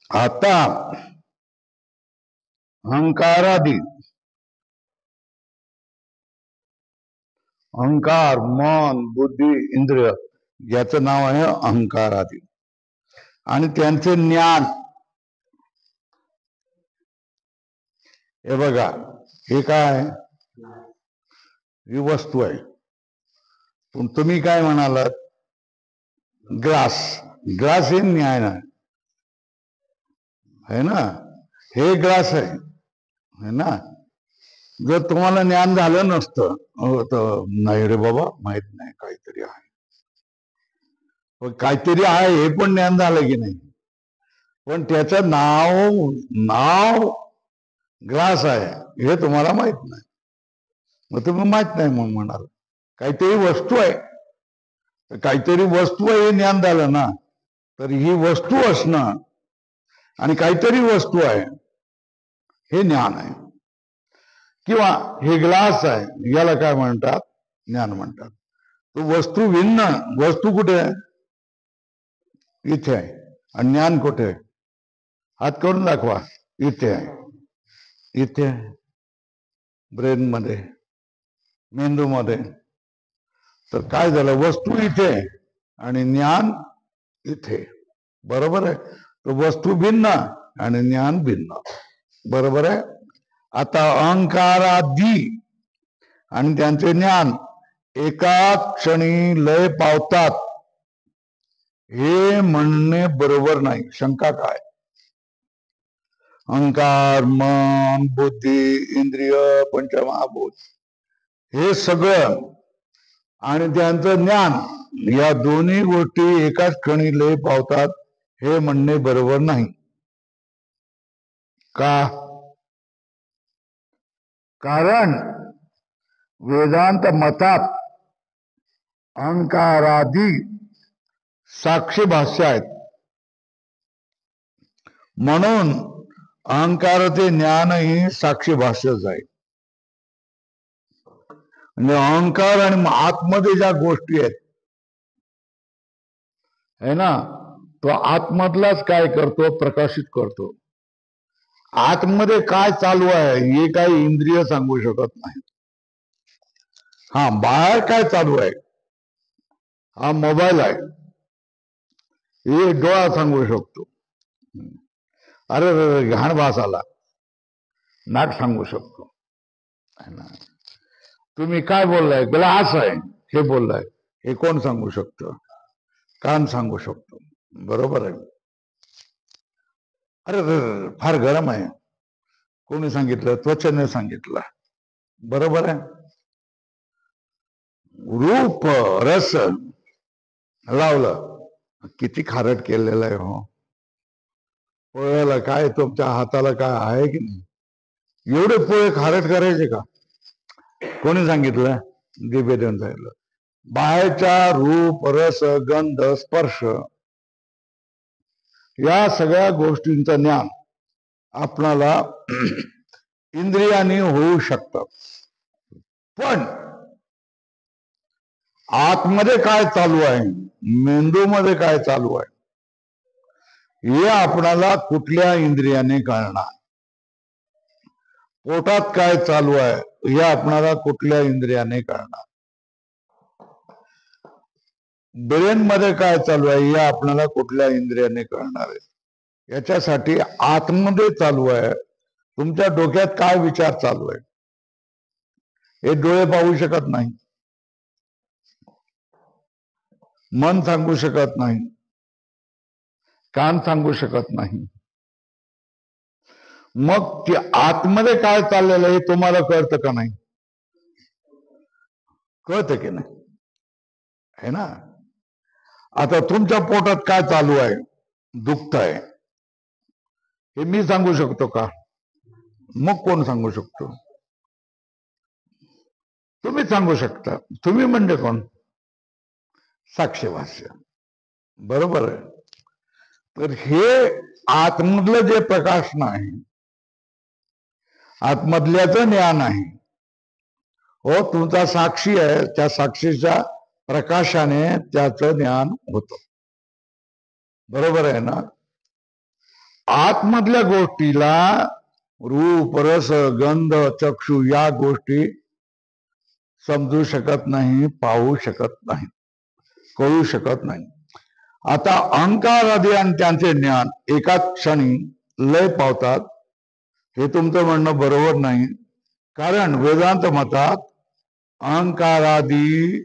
आता अहंकारादी अहंकार, मन, बुद्धी, इंद्रिय याचं नाव आहे अहंकारादी. आणि त्यांचे ज्ञान, हे बघा, हे काय, ही वस्तू आहे. पण तुम्ही काय म्हणालात, ग्लास. ग्लास हे ज्ञान आहे ना, हे ग्लास आहे ना. जर तुम्हाला ज्ञान झालं नसतं तर नाही रे बाबा, माहित नाही, काहीतरी आहे. काहीतरी आहे हे पण ज्ञान झालं की नाही. पण त्याचं नाव ग्लास आहे हे तुम्हाला माहित नाही. मग तुम्ही माहित नाही मग म्हणाल. काहीतरी वस्तू आहे, काहीतरी वस्तू आहे हे ज्ञान झालं ना. तर ही वस्तू असणं आणि काहीतरी वस्तू आहे हे ज्ञान आहे. किंवा हे ग्लास आहे याला काय म्हणतात, ज्ञान म्हणतात. तो वस्तू भिन्न, वस्तू कुठे आहे, इथे आहे. आणि ज्ञान कुठे आहे, हात करून दाखवा, इथे आहे. इथे आहे, ब्रेन मध्ये, मेंदू मध्ये. तर काय झालं, वस्तू इथे आणि ज्ञान इथे. बरोबर आहे. तो वस्तू भिन्न आणि ज्ञान भिन्न. बरोबर आहे. आता अहंकारादी आणि त्यांचे ज्ञान एका क्षणी लय पावतात हे म्हणणे बरोबर नाही. शंका काय, अहंकार, मन, बुद्धी, इंद्रिय, पंचमहाभूत हे सगळं आणि त्यांचं ज्ञान या दोन्ही गोष्टी एकाच क्षणी लय पावतात हे म्हणणे बरोबर नाही. का? कारण वेदांत मतात अहंकारादी साक्षी भाष्य आहेत. म्हणून अहंकाराचे ज्ञानही साक्षी भाष्यच आहे. म्हणजे अहंकार आणि आतमध्ये ज्या गोष्टी आहेत है ना, तो आतमधलाच काय करतो, प्रकाशित करतो. आतमध्ये काय चालू आहे हे काही इंद्रिय सांगू शकत नाही. हा, बाहेर काय चालू आहे, हा मोबाईल आहे, हे डोळा सांगू शकतो. अरे घाण वास आला, नाक सांगू शकतो. तुम्ही काय बोललाय, ग्लास आहे हे बोललाय, हे कोण सांगू शकतं, कान सांगू शकतो. बरोबर आहे. अरे फार गरम आहे, कोणी सांगितलं, त्वचेने सांगितलं. बरोबर आहे. रूप रस लावलं, किती खारट केलेलं आहे हो. पोळ्याला काय, तुमच्या हाताला काय आहे की नाही, एवढे पोळे खारट करायचे का, कोणी सांगितलं, दिव्य देऊन सांगितलं. बाहेरच्या रूप रस गंध स्पर्श या सगळ्या गोष्टींचं ज्ञान आपणाला इंद्रियाने होऊ शकतं. पण आतमध्ये काय चालू आहे, मेंदूमध्ये काय चालू आहे हे आपणाला कुठल्या इंद्रियाने कळणार. पोटात काय चालू आहे हे आपणाला कुठल्या इंद्रियाने कळणार. ब्रेन मध्ये काय चालू आहे हे आपल्याला कुठल्या इंद्रियाने कळणार आहे. याच्यासाठी आतमध्ये चालू आहे, तुमच्या डोक्यात काय विचार चालू आहे हे डोळे पाहू शकत नाही, मन सांगू शकत नाही, कान सांगू शकत नाही. मग ते आतमध्ये काय चाललेलं आहे तुम्हाला कळतं का नाही, कळतं की नाही, है ना. आता तुमच्या पोटात काय चालू आहे, दुखत आहे, हे मी सांगू शकतो का, मग कोण सांगू शकतो, तुम्ही सांगू शकता. तुम्ही म्हणजे कोण, साक्षी भाष्य. बरोबर आहे. तर हे आतमधलं जे प्रकाशन आहे, आतमधल्याचं ज्ञान आहे हो, तुमचा साक्षी आहे, त्या साक्षीच्या प्रकाशाने त्याचं ज्ञान होतं. बरोबर आहे ना. आतमधल्या गोष्टीला रूप रस गंध चक्षु या गोष्टी समजू शकत नाही, पाहू शकत नाही, कळू शकत नाही. आता अहंकार आदी आणि त्यांचे ज्ञान एकाच क्षणी लय पावतात. हे तुमचं म्हणणं बरोबर नाही. कारण वेदांत मतात अहंकारादी,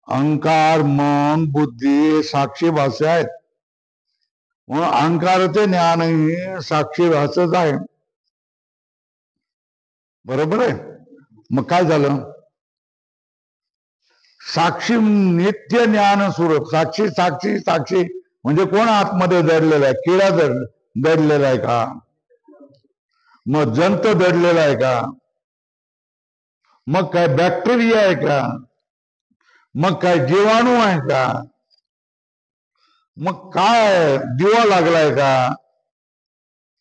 अहंकार, मन, बुद्धी साक्षी भाष्य आहेत. म्हणून अहंकाराचे ज्ञानही साक्षी भाषच आहे. बरोबर आहे. मग काय झालं? साक्षी नित्य ज्ञान स्वरूप. साक्षी साक्षी साक्षी म्हणजे कोण आतमध्ये दडलेला आहे? किडा दडलेला आहे का? मग जंत दडलेला आहे का? मग काय बॅक्टेरिया आहे का? मग काय जीवाणू आहे का? मग काय दिवा लागलाय का?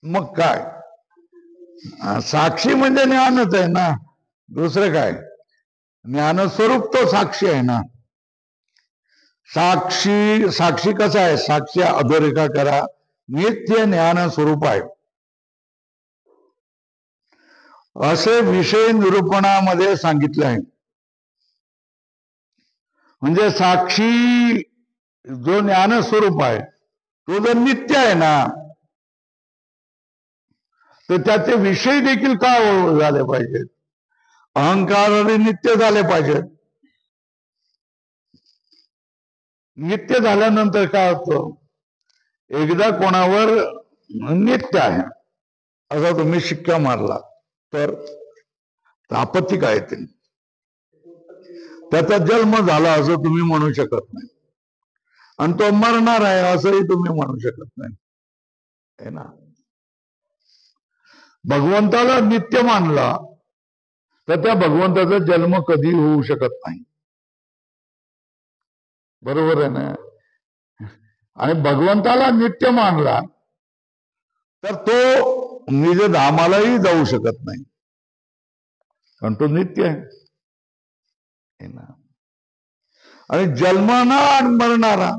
मग काय? साक्षी म्हणजे ज्ञानच आहे ना, दुसरं काय? ज्ञानस्वरूप तो साक्षी आहे ना. साक्षी साक्षी कसा आहे? साक्षी अधोरेखा करा. नित्य ज्ञान स्वरूप आहे असे विषय निरूपणामध्ये सांगितले आहे. म्हणजे साक्षी जो ज्ञान स्वरूप आहे तो जर नित्य आहे ना, तर त्याचे विषय देखील काय झाले पाहिजेत? अहंकाराने नित्य झाले पाहिजेत. नित्य झाल्यानंतर काय होतं? एकदा कोणावर नित्य आहे असा तुम्ही शिक्का मारला तर आपत्ती काय येते? त्याचा जन्म झाला असं तुम्ही म्हणू शकत नाही, आणि तो मरणार आहे असंही तुम्ही म्हणू शकत नाही, है ना. भगवंताला नित्य मानला तर त्या भगवंताचा जन्म कधी होऊ शकत नाही. बरोबर आहे ना. आणि भगवंताला नित्य मानला तर तो निज धामालाही जाऊ शकत नाही, कारण तो नित्य आहे ना. आणि जन्मणारा आणि मरणारा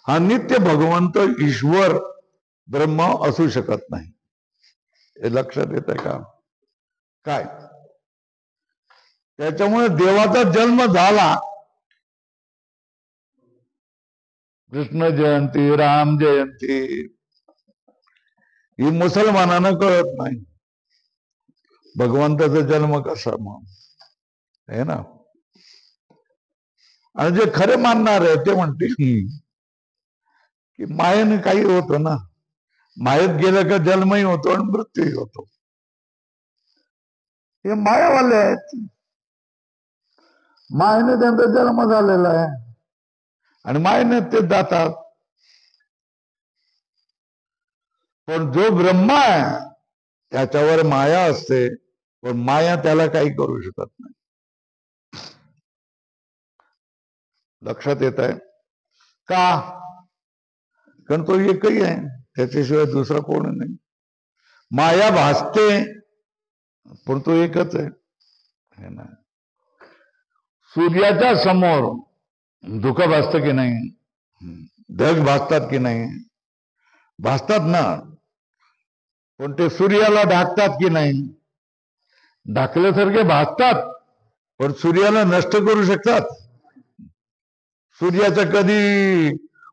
हा नित्य भगवंत ईश्वर ब्रह्म असू शकत नाही. हे लक्षात येत आहे का? काय त्याच्यामुळे देवाचा जन्म झाला. कृष्ण जयंती, राम जयंती ही मुसलमानांना कळत नाही. भगवंताचा जन्म कसा मग, है ना. आणि जे खरे मानणार आहे ते म्हणते की मायेने काही होतं ना, मायेत गेलं का जन्मही होतो आणि मृत्यूही होतो. हे मायावाले आहेत. मायेने त्यांचा जन्म झालेला आहे आणि मायेने ते जातात. पण जो ब्रह्मा आहे त्याच्यावर माया असते, पण माया त्याला काही करू शकत नाही. लक्षात येत आहे का? कारण तो एकही आहे, त्याच्याशिवाय दुसरा कोण नाही. माया भासते पण तो एकच आहे ना. सूर्याच्या समोर धुकं भासतं की नाही? ढग भासतात की नाही? भासतात ना. पण ते सूर्याला ढाकतात की नाही? ढाकल्यासारखे भासतात, पण सूर्याला नष्ट करू शकतात? सूर्याचा कधी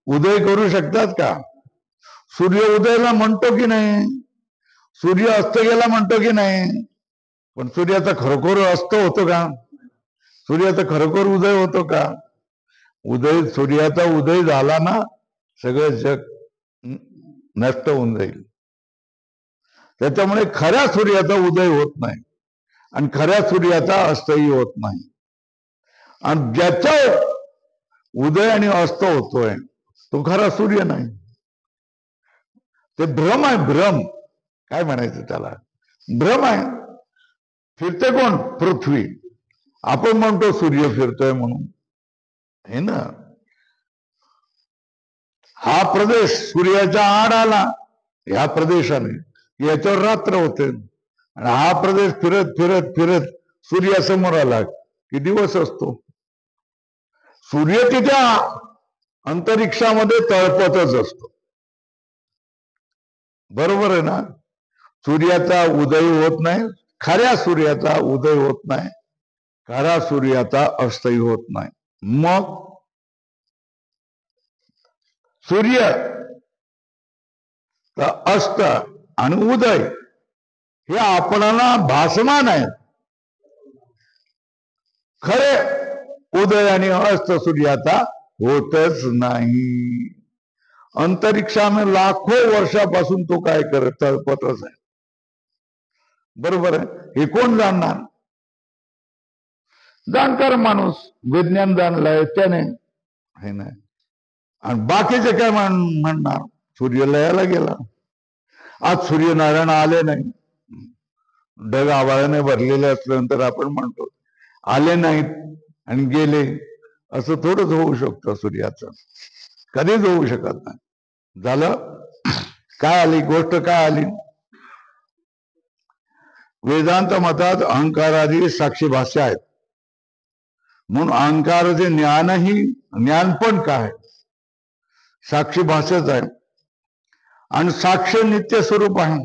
उदय करू शकतात का? सूर्य उदयाला म्हणतो की नाही? सूर्य अस्त गेला म्हणतो की नाही? पण सूर्याचा खरोखर अस्त होतो का? सूर्याचा खरोखर उदय होतो का? सूर्याचा उदय झाला ना, सगळं जग नष्ट होऊन जाईल. त्याच्यामुळे खऱ्या सूर्याचा उदय होत नाही आणि खऱ्या सूर्याचा अस्तही होत नाही. आणि ज्याचा उदय आणि अस्त होतोय तो खरा सूर्य नाही. ते भ्रम आहे. भ्रम काय म्हणायचं त्याला? भ्रम आहे. फिरते कोण? पृथ्वी. आपण म्हणतो सूर्य फिरतोय म्हणून, हे ना. हा प्रदेश सूर्याच्या आड आला ह्या प्रदेशाने, याच्यावर रात्र होते. आणि हा प्रदेश फिरत फिरत फिरत सूर्यासमोर आला की दिवस असतो. सूर्य तिथे अंतरिक्षामध्ये तळपतच असतो. बरोबर आहे ना? सूर्याचा उदय होत नाही, खऱ्या सूर्याचा उदय होत नाही, खऱ्या सूर्याचा अस्तही होत नाही. मग सूर्य अस्त आणि उदय हे आपणाला भासमान आहे. खरे उदय आणि अस्त सूर्याचा होतच नाही. अंतरिक्षाने लाखो वर्षापासून तो काय करत तळपतच आहे. बरोबर आहे. हे कोण जाणणार? जाणकार माणूस, विज्ञान जाणलाय त्याने, है ना. आणि बाकीचे काय म्हणणार? सूर्य लयाला गेला, आज सूर्यनारायण आले नाही. ढग आभाळाने भरलेले असल्यानंतर आपण म्हणतो आले नाहीत आणि गेले. असं थोडंच होऊ शकतं. सूर्याचं कधीच होऊ शकत नाही. झालं काय? आली गोष्ट काय आली? वेदांत मतात अहंकारादी साक्षी भाष्य आहेत, म्हणून अहंकाराचे ज्ञान पण काय? साक्षी भाष्यच आहे. आणि साक्ष नित्य स्वरूप आहे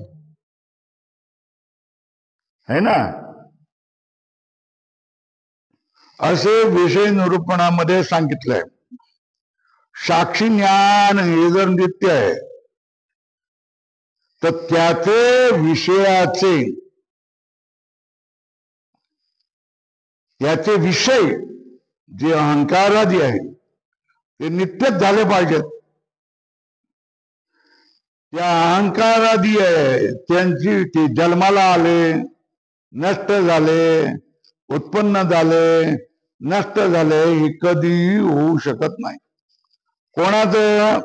ना. असे विषय निरूपणामध्ये सांगितलंय. साक्षी ज्ञान हे जर नित्य आहे तर त्याचे विषयाचे, त्याचे विषय जे अहंकारादी आहे ते नित्यच झाले पाहिजेत. त्या अहंकारादी आहे त्यांची ते जन्माला आले, नष्ट झाले, उत्पन्न झाले, नष्ट झाले, हे कधीही होऊ शकत नाही. कोणाचं?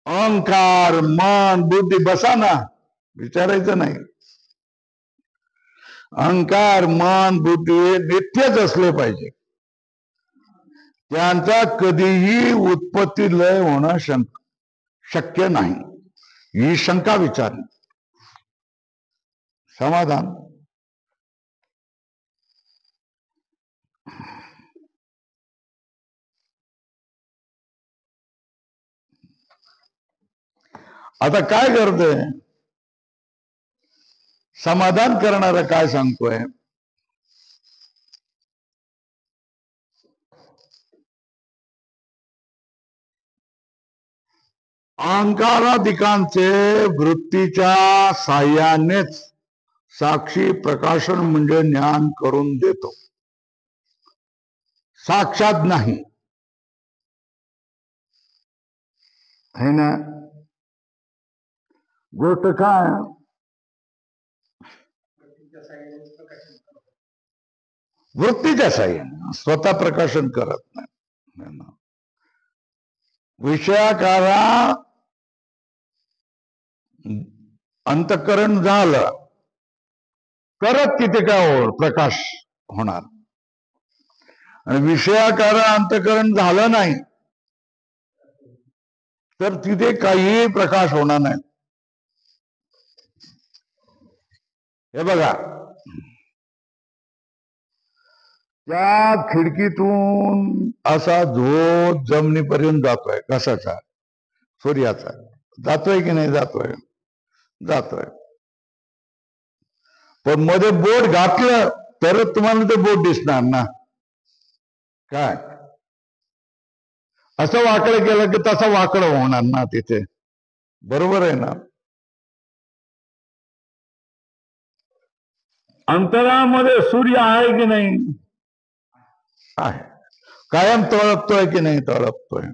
अहंकार, मन, बुद्धी. बसा ना, विचारायचं नाही. अहंकार, मन, बुद्धी हे नित्यच असले पाहिजे. त्यांचा कधीही उत्पत्ती लय होणं शक्य नाही. ही शंका विचारली. समाधान? आता काय करतोय? समाधान करणारा काय सांगतोय? अहंकाराधिकांचे वृत्तीच्या साह्यानेच साक्षी प्रकाशन म्हणजे ज्ञान करून देतो, साक्षात नाही, है ना. गोष्ट काय? वृत्तीच्या साह्याने, स्वतः प्रकाशन करत नाही. विषयाकारा अंतःकरण झालं तरच तिथे काय प्रकाश होणार. आणि विषयाकारा अंतःकरण झालं नाही तर तिथे काहीही प्रकाश होणार नाही. हे बघा, त्या खिडकीतून असा झोत जमिनीपर्यंत जातोय. कशाचा? सूर्याचा. जातोय की नाही? जातोय, जातोय. पण मध्ये बोट घातलं तरच तुम्हाला ते बोट दिसणार ना. काय असं वाकडं केलं की तसं वाकडं होणार ना तिथे. बरोबर आहे ना. अंतरामध्ये सूर्य आहे की नाही? आहे. कायम तळपतोय की नाही? तळपतोय.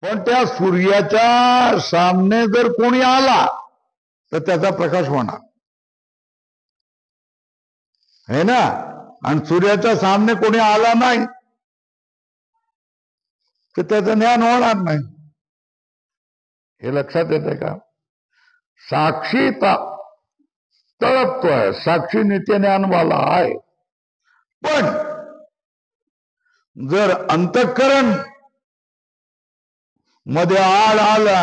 पण त्या सूर्याच्या सामने जर कोणी आला तर त्याचा प्रकाश होणार, है ना. आणि सूर्याच्या सामने कोणी आला नाही तर त्याचं ज्ञान होणार नाही. हे लक्षात येते का? साक्षी तळपतोय, साक्षी नित्य ज्ञानवाला आहे. पण जर अंतःकरण मध्ये आड आला,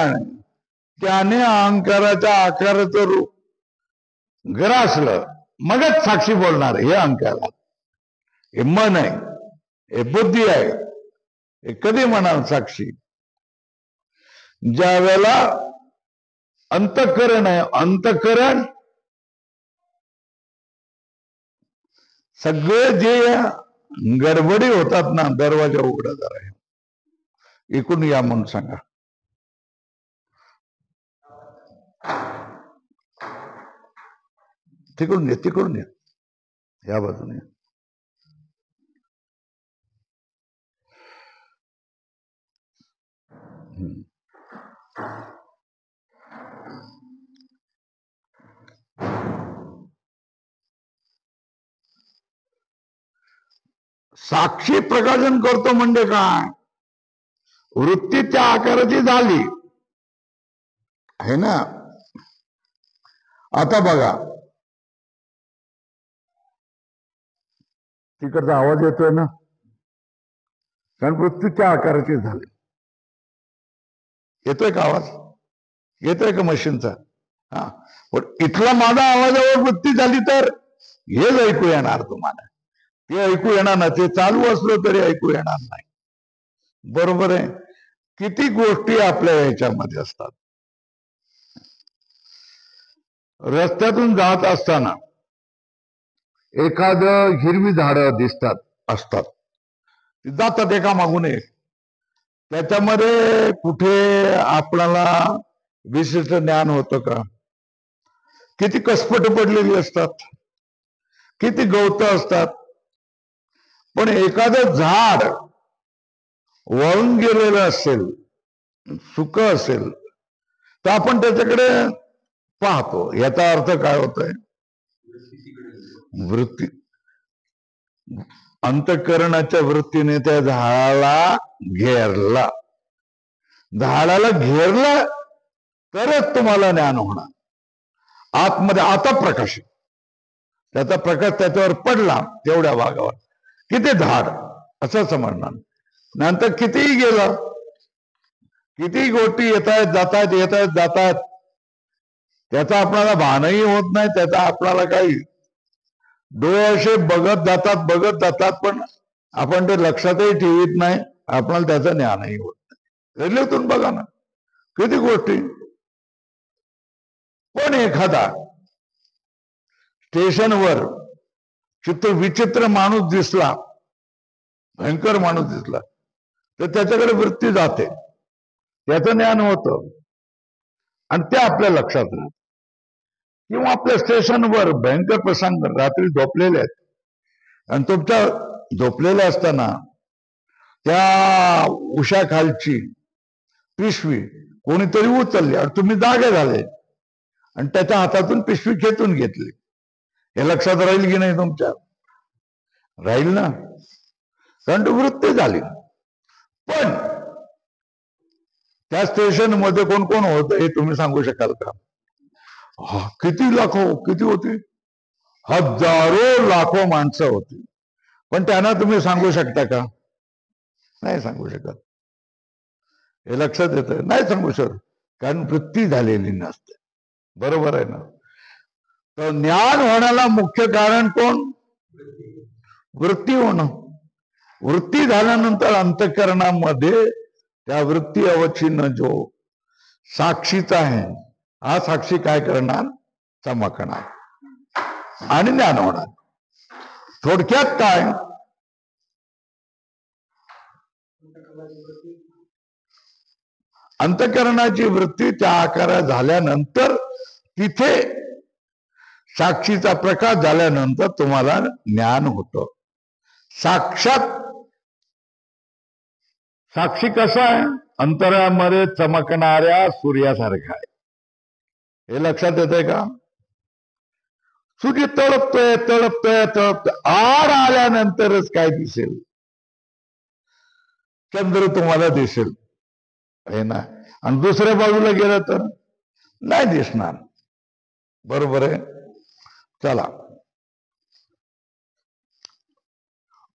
त्याने अहंकाराच्या आकाराचं रूप ग्रासलं, मगच साक्षी बोलणार. हे अहंकार, हे मन आहे, हे बुद्धी आहे, हे कधी म्हणाल साक्षी? ज्या वेळेला अंतःकरण आहे, अंतःकरण सगळे जे गडबडी होतात ना, दरवाजा उघडा जरा, इकडून या म्हणून सांगा. तिकडून या, तिकडून या, या बाजूने. साक्षी प्रकाशन करतो म्हणजे काय? वृत्ती त्या आकाराची झाली आहे ना. आता बघा, तिकडचा आवाज येतोय ना, कारण वृत्ती त्या आकाराची झाली. येतोय का आवाज? येतोय का मशीनचा? हा, पण इथला माझा आवाजावर वृत्ती झाली तर हेच ऐकू येणार तुम्हाला. ते ऐकू येणार ना, ते चालू असलं तरी ऐकू येणार नाही. बरोबर आहे. किती गोष्टी आपल्या ह्याच्यामध्ये असतात. रस्त्यातून जात असताना एखादं हिरवी झाडं दिसतात असतात, जातात एका मागून एक. त्याच्यामध्ये कुठे आपल्याला विशिष्ट ज्ञान होतं का? किती कसपट पडलेली असतात, किती गवत असतात. पण एखादं झाड वळून गेलेलं असेल, सुक असेल, तर आपण त्याच्याकडे पाहतो. याचा अर्थ काय होतोय? वृत्ती, अंतःकरणाच्या वृत्तीने त्या झाडाला घेरला. झाडाला घेरलं तरच तुम्हाला ज्ञान होणार. आतमध्ये आता प्रकाश, त्याचा प्रकाश त्याच्यावर पडला तेवढ्या भागावर, किती झाड असं समजणार. नंतर कितीही गेलं, किती गोष्टी येत आहेत जातात, येत आहेत जातात, त्याचा आपल्याला भानही होत नाही. त्याचा आपल्याला काही डोळे असे बघत जातात, पण आपण ते लक्षातही ठेवीत नाही. आपल्याला त्याचं ज्ञानही होत नाही. रेल्वेतून बघा ना, किती गोष्टी. पण एखादा स्टेशनवर विचित्र माणूस दिसला, भयंकर माणूस दिसला, तर त्याच्याकडे वृत्ती जाते, त्याचं ज्ञान होतं आणि ते आपल्या लक्षात राहत. किंवा आपल्या स्टेशनवर भयंकर प्रसंग, रात्री झोपलेले आहेत आणि तुमच्या झोपलेल्या असताना त्या उशाखालची पिशवी कोणीतरी उचलली आणि तुम्ही जागे झाले आणि त्याच्या हातातून पिशवी खेचून घेतली. हे लक्षात राहील की नाही तुमच्या? राहील ना, कारण वृत्ती झाली. पण त्या स्टेशन मध्ये कोण कोण होतं हे तुम्ही सांगू शकाल का? किती लाखो, किती होती? हजारो लाखो माणसं होती. पण त्यांना तुम्ही सांगू शकता का? नाही सांगू शकत. हे लक्षात येतं, नाही सांगू शकत, कारण वृत्ती झालेली नसते. बरोबर आहे ना? तर ज्ञान होण्याला मुख्य कारण कोण? वृत्ती होणं. वृत्ती झाल्यानंतर अंतःकरणामध्ये त्या वृत्ती अवच्छिन्न जो साक्षीचा आहे, हा साक्षी काय करणार? चमकणार आणि ज्ञान होणार. थोडक्यात काय? अंतःकरणाची वृत्ती त्या आकारात झाल्यानंतर, तिथे साक्षीचा प्रकाश झाल्यानंतर तुम्हाला ज्ञान होतं. साक्षात साक्षी कसा आहे? अंतरामध्ये चमकणाऱ्या सूर्यासारखा आहे. हे लक्षात येतंय का? सूर्य तळपतोय तळपतोय तळपतोय, आड आल्यानंतरच काय दिसेल? चंद्र तुम्हाला दिसेल, आहे ना. आणि दुसऱ्या बाजूला गेलं तर नाही दिसणार. बरोबर आहे. चला,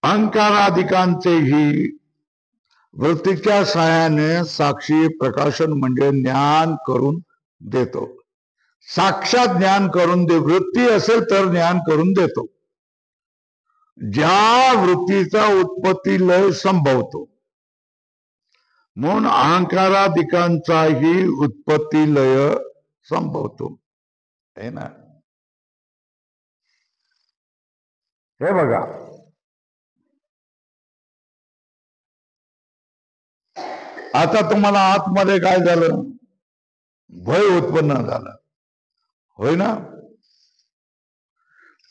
अहंकाराधिकांचेही वृत्तीच्या सहाय्याने साक्षी प्रकाशन म्हणजे ज्ञान करून देतो. साक्षात ज्ञान करून दे. वृत्ती असेल तर ज्ञान करून देतो. ज्या वृत्तीचा उत्पत्ती लय संभवतो, म्हणून अहंकाराधिकांचाही उत्पत्ती लय संभवतो. है ना. हे बघा, आता तुम्हाला आतमध्ये काय झालं, भय उत्पन्न झालं, होय ना.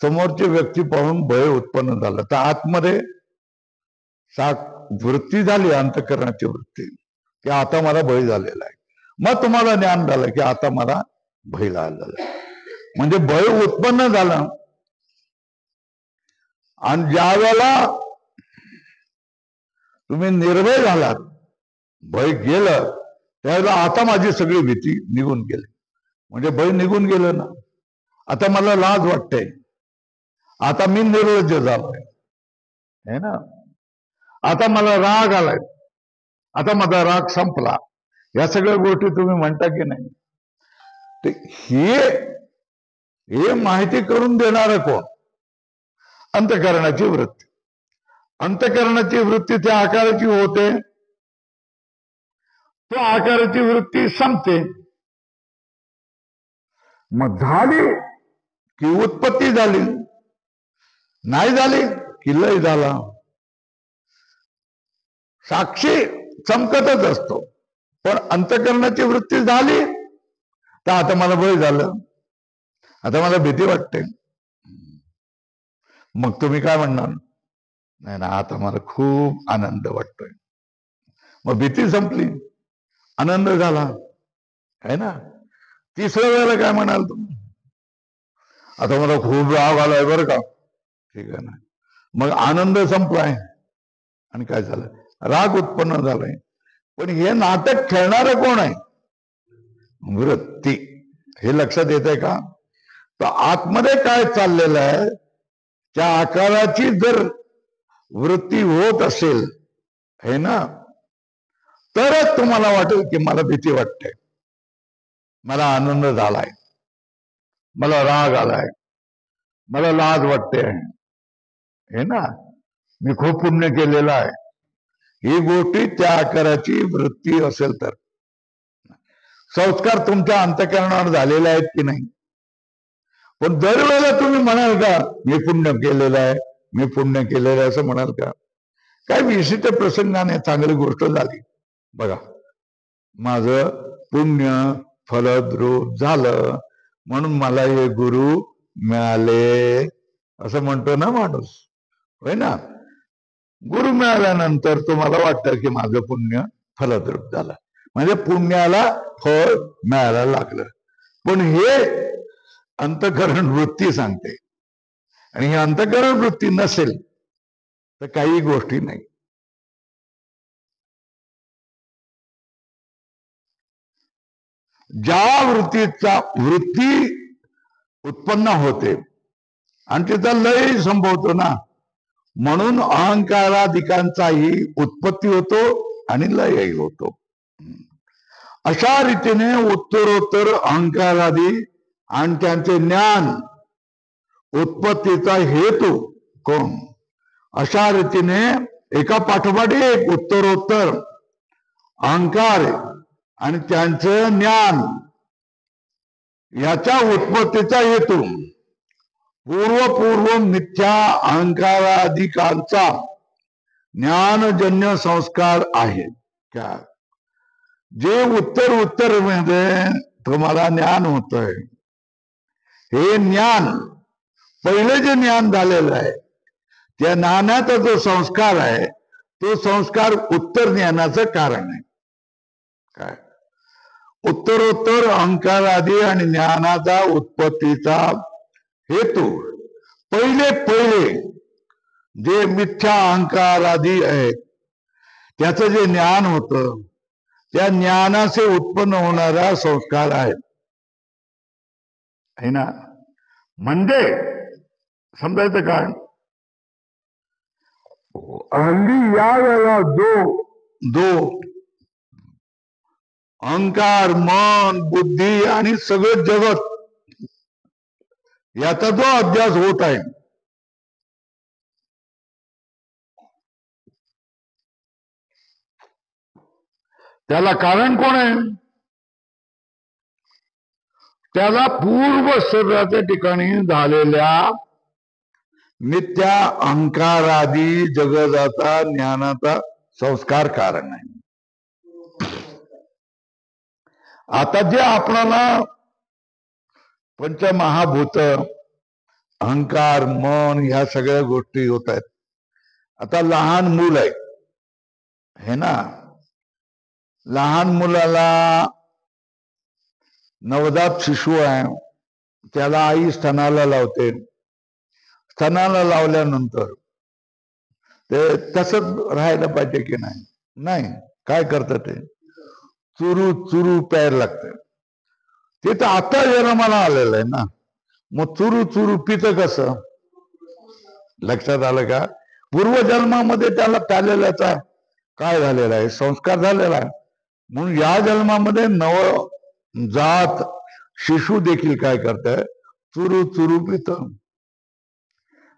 समोरची व्यक्ती पाहून भय उत्पन्न झालं, तर आतमध्ये वृत्ती झाली, अंतःकरणाची वृत्ती, की आता मला भय झालेला आहे. मग तुम्हाला ज्ञान झालं की आता मला भय झालेला आहे, म्हणजे भय उत्पन्न झालं. आणि ज्या वेळेला तुम्ही निर्भय झालात, भय गेलं, त्यावेळेला आता माझी सगळी भीती निघून गेली, म्हणजे भय निघून गेलं ना. आता मला लाज वाटते, आता मी निर्लज्ज झालोय, है ना. आता मला राग आलाय, आता माझा राग संपला. या सगळ्या गोष्टी तुम्ही म्हणता की नाही. हे माहिती करून देणार कोण? अंतःकरणाची वृत्ती. अंतःकरणाची वृत्ती त्या आकाराची होते, तो आकाराची वृत्ती संपते. मग झाली की उत्पत्ती झाली, नाही झाली की लय झाला. साक्षी चमकतच असतो, पण अंतःकरणाची वृत्ती झाली तर आता मला भय झालं, आता मला भीती वाटते. मग तुम्ही काय म्हणणार? नाही ना, आता मला खूप आनंद वाटतोय. मग भीती संपली, आनंद झाला, है ना. तिसऱ्या वेळेला काय म्हणाल तुम्ही? आता मला खूप राग आलाय बरं का, ठीक आहे ना. मग आनंद संपलाय आणि काय झालं? राग उत्पन्न झालाय. पण हे नाटक खेळणार कोण आहे? वृत्ती. हे लक्षात येत आहे का? तर आतमध्ये काय चाललेलं आहे, त्या आकाराची जर वृत्ती होत असेल, है ना, तरच तुम्हाला वाटेल की मला भीती वाटते, मला आनंद झालाय, मला राग आलाय, मला लाज वाटते, है ना, मी खूप पुण्य केलेलं आहे. ही गोष्टी त्या आकाराची वृत्ती असेल तर. संस्कार तुमच्या अंतःकरणावर झालेले आहेत की नाही? पण दरवेळेला तुम्ही म्हणाल का मी पुण्य केलेलं आहे, मी पुण्य केलेलं आहे, असं म्हणाल का? काय विशिष्ट प्रसंगाने चांगली गोष्ट झाली, बघा, माझं पुण्य फलद्रूप झालं म्हणून मला हे गुरु मिळाले, असं म्हणतो ना माणूस, होय ना. गुरु मिळाल्यानंतर तुम्हाला वाटतं की माझं पुण्य फलद्रूप झालं, म्हणजे पुण्याला फळ मिळायला लागलं. पण हे अंतःकरण वृत्ती सांगते, आणि ही अंतःकरण वृत्ती नसेल तर काही गोष्टी नाही. ज्या वृत्ती उत्पन्न होते आणि तिचा लय संभवतो ना, म्हणून अहंकाराधिकांचाही उत्पत्ती होतो आणि लयही होतो. अशा रीतीने उत्तरोत्तर अहंकारादी आणि त्यांचे ज्ञान उत्पत्तीचा हेतू कोण? अशा रीतीने एका पाठोपाठ एक उत्तरोत्तर अहंकार आणि त्यांचं ज्ञान याच्या उत्पत्तीचा हेतू पूर्व मिथ्या अहंकाराधिकांचा ज्ञानजन्य संस्कार आहे. क्या जे उत्तर मध्ये तुम्हाला ज्ञान होतंय, हे ज्ञान पहिले जे ज्ञान झालेलं आहे त्या ज्ञानाचा जो संस्कार आहे, तो संस्कार उत्तर ज्ञानाचं कारण आहे. काय? उत्तरोत्तर अहंकार आदी आणि ज्ञानाचा उत्पत्तीचा हेतू पहिले जे मिथ्या अहंकार आदी आहेत त्याचं जे ज्ञान होतं, त्या ज्ञानाचे उत्पन्न होणारा संस्कार आहे ना. म्हणजे समजायचं काय, हल्ली या वेळेला जो अहंकार, मन, बुद्धी आणि सगळं जगत याचा जो अभ्यास होत आहे, त्याला कारण कोण आहे? त्याला पूर्व शरीराच्या ठिकाणी झालेल्या मिथ्या अहंकारादी जगदाचा ज्ञानाचा संस्कार कारण आहे. आता जे आपणाला पंचमहाभूत अहंकार मन ह्या सगळ्या गोष्टी होत आहेत. आता लहान मूल आहे हे ना, लहान मुलाला नवजात शिशु आहे, त्याला आई स्तनाला लावते. स्तनाला लावल्यानंतर ते तसंच राहायला पाहिजे की नाही? नाही. काय करतं ते? चुरू चुरू प्यायला लागतं. ते तर आता जन्माला आलेलं आहे ना, मग चुरू चुरू पितं कसं? लक्षात आलं का? पूर्वजन्मामध्ये त्याला प्यालेल्याचा काय झालेला आहे? संस्कार झालेला आहे. म्हणून या जन्मामध्ये नवजात शिशु देखील काय करताय? चुरू चुरू पित.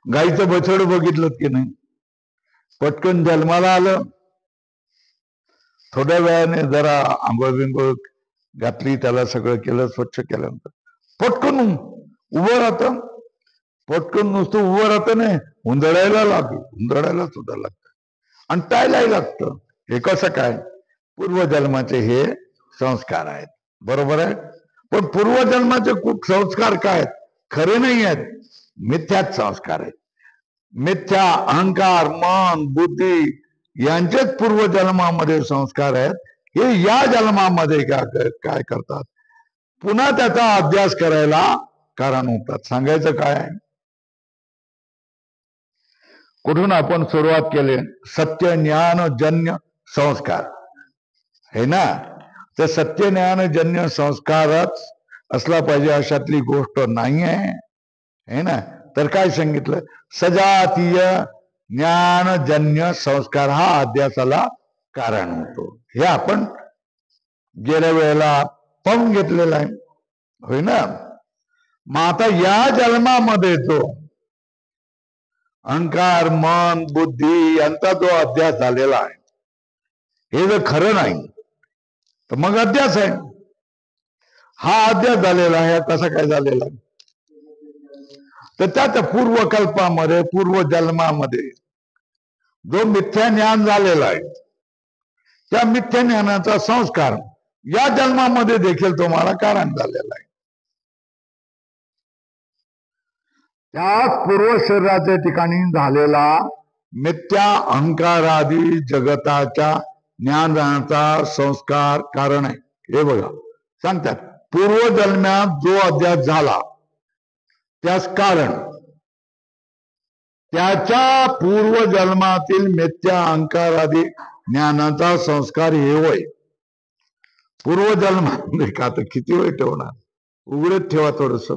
गाईचं बछड बघितलं की नाही? पटकन जन्माला आलं, थोड्या वेळाने जरा आंघोळ बिंघोळ घातली, त्याला सगळं केलं, स्वच्छ केल्यानंतर पटकन उभं राहतं. पटकन नुसतं उभं राहतं नाही, हुंदडायला सुद्धा लागतं आणि प्यायलाही लागतं. हे कसं काय? पूर्वजन्माचे हे संस्कार आहेत. बरोबर आहे. पण पूर्वजन्माचे खूप संस्कार काय आहेत? खरे नाही आहेत, मिथ्याच संस्कार आहेत. मिथ्या अहंकार मन बुद्धी यांचेच पूर्वजन्मामध्ये संस्कार आहेत. हे या जन्मामध्ये काय करतात? पुन्हा त्याचा अभ्यास करायला कारण होतात. सांगायचं काय आहे? कुठून आपण सुरुवात केली? सत्य ज्ञान जन्य संस्कार है ना. तर सत्य ज्ञान जन्य संस्कारच असला पाहिजे अशातली गोष्ट नाही आहे, है ना. तर काय सांगितलं? सजातीय ज्ञानजन्य संस्कार हा अध्यासाला कारण होतो. हे आपण गेल्या वेळेला पाहून घेतलेलं आहे, होय ना. मग आता या जन्मामध्ये तो अहंकार मन बुद्धी यांचा जो अध्यास झालेला आहे, हे जर खरं नाही तर मग अध्यास आहे. हा अध्यास झालेला आहे, कसा काय झालेला आहे? तर त्याच्या पूर्वकल्पामध्ये पूर्वजन्मामध्ये जो मिथ्या ज्ञान झालेला आहे, त्या मिथ्या ज्ञानाचा संस्कार या जन्मामध्ये देखील तुम्हाला कारण झालेला आहे. त्या पूर्व शरीराच्या ठिकाणी झालेला मिथ्या अहंकारादी जगताच्या ज्ञानाचा संस्कार कारण आहे. हे बघा सांगतात, पूर्वजन्मात जो अध्यास झाला त्यास कारण त्याच्या पूर्वजन्मातील मिथ्या अहंकारादी ज्ञानाचा संस्कार हे होय. पूर्वजन्मामध्ये का तर किती वेळ ठेवणार? उघडत ठेवा थोडस.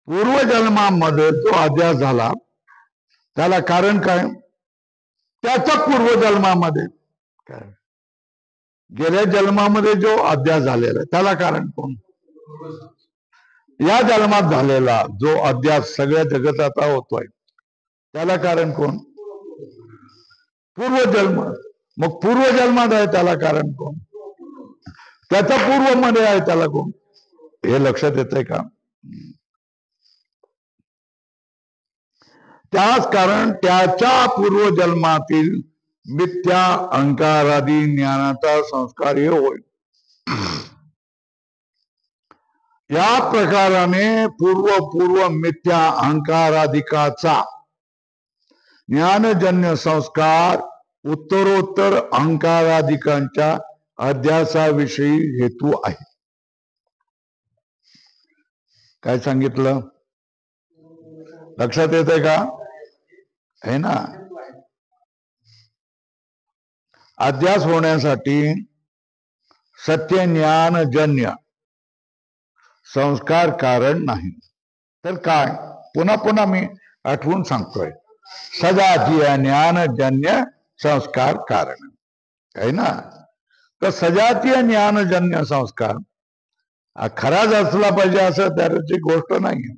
पूर्वजन्मामध्ये जो अध्यास झाला त्याला कारण काय? त्याच्या पूर्वजन्मामध्ये काय? गेल्या जन्मामध्ये जो अध्यास झालेला त्याला कारण कोण? या जन्मात झालेला जो अध्यास सगळ्या जगताचा होतोय त्याला कारण कोण? पूर्वजन्म. मग पूर्वजन्मात आहे त्याला कारण कोण? त्याचा पूर्वमध्ये आहे त्याला कोण? हे लक्षात येतंय का? त्याच कारण त्याच्या पूर्वजन्मातील मिथ्या अहंकारादी ज्ञानाचा संस्कार हे होय. या प्रकाराने पूर्व मिथ्या अहंकाराधिकाचा ज्ञानजन्य संस्कार उत्तरोत्तर अहंकाराधिकांच्या अध्यासाविषयी हेतू आहे. काय सांगितलं? लक्षात येत आहे का? है ना. अध्यास होण्यासाठी सत्य ज्ञानजन्य संस्कार कारण नाही तर काय? पुन्हा पुन्हा मी आठवून सांगतोय, सजातीय ज्ञानजन्य संस्कार कारण आहे ना. तर सजातीय ज्ञानजन्य संस्कार हा खराच असला पाहिजे असं त्याची गोष्ट नाही.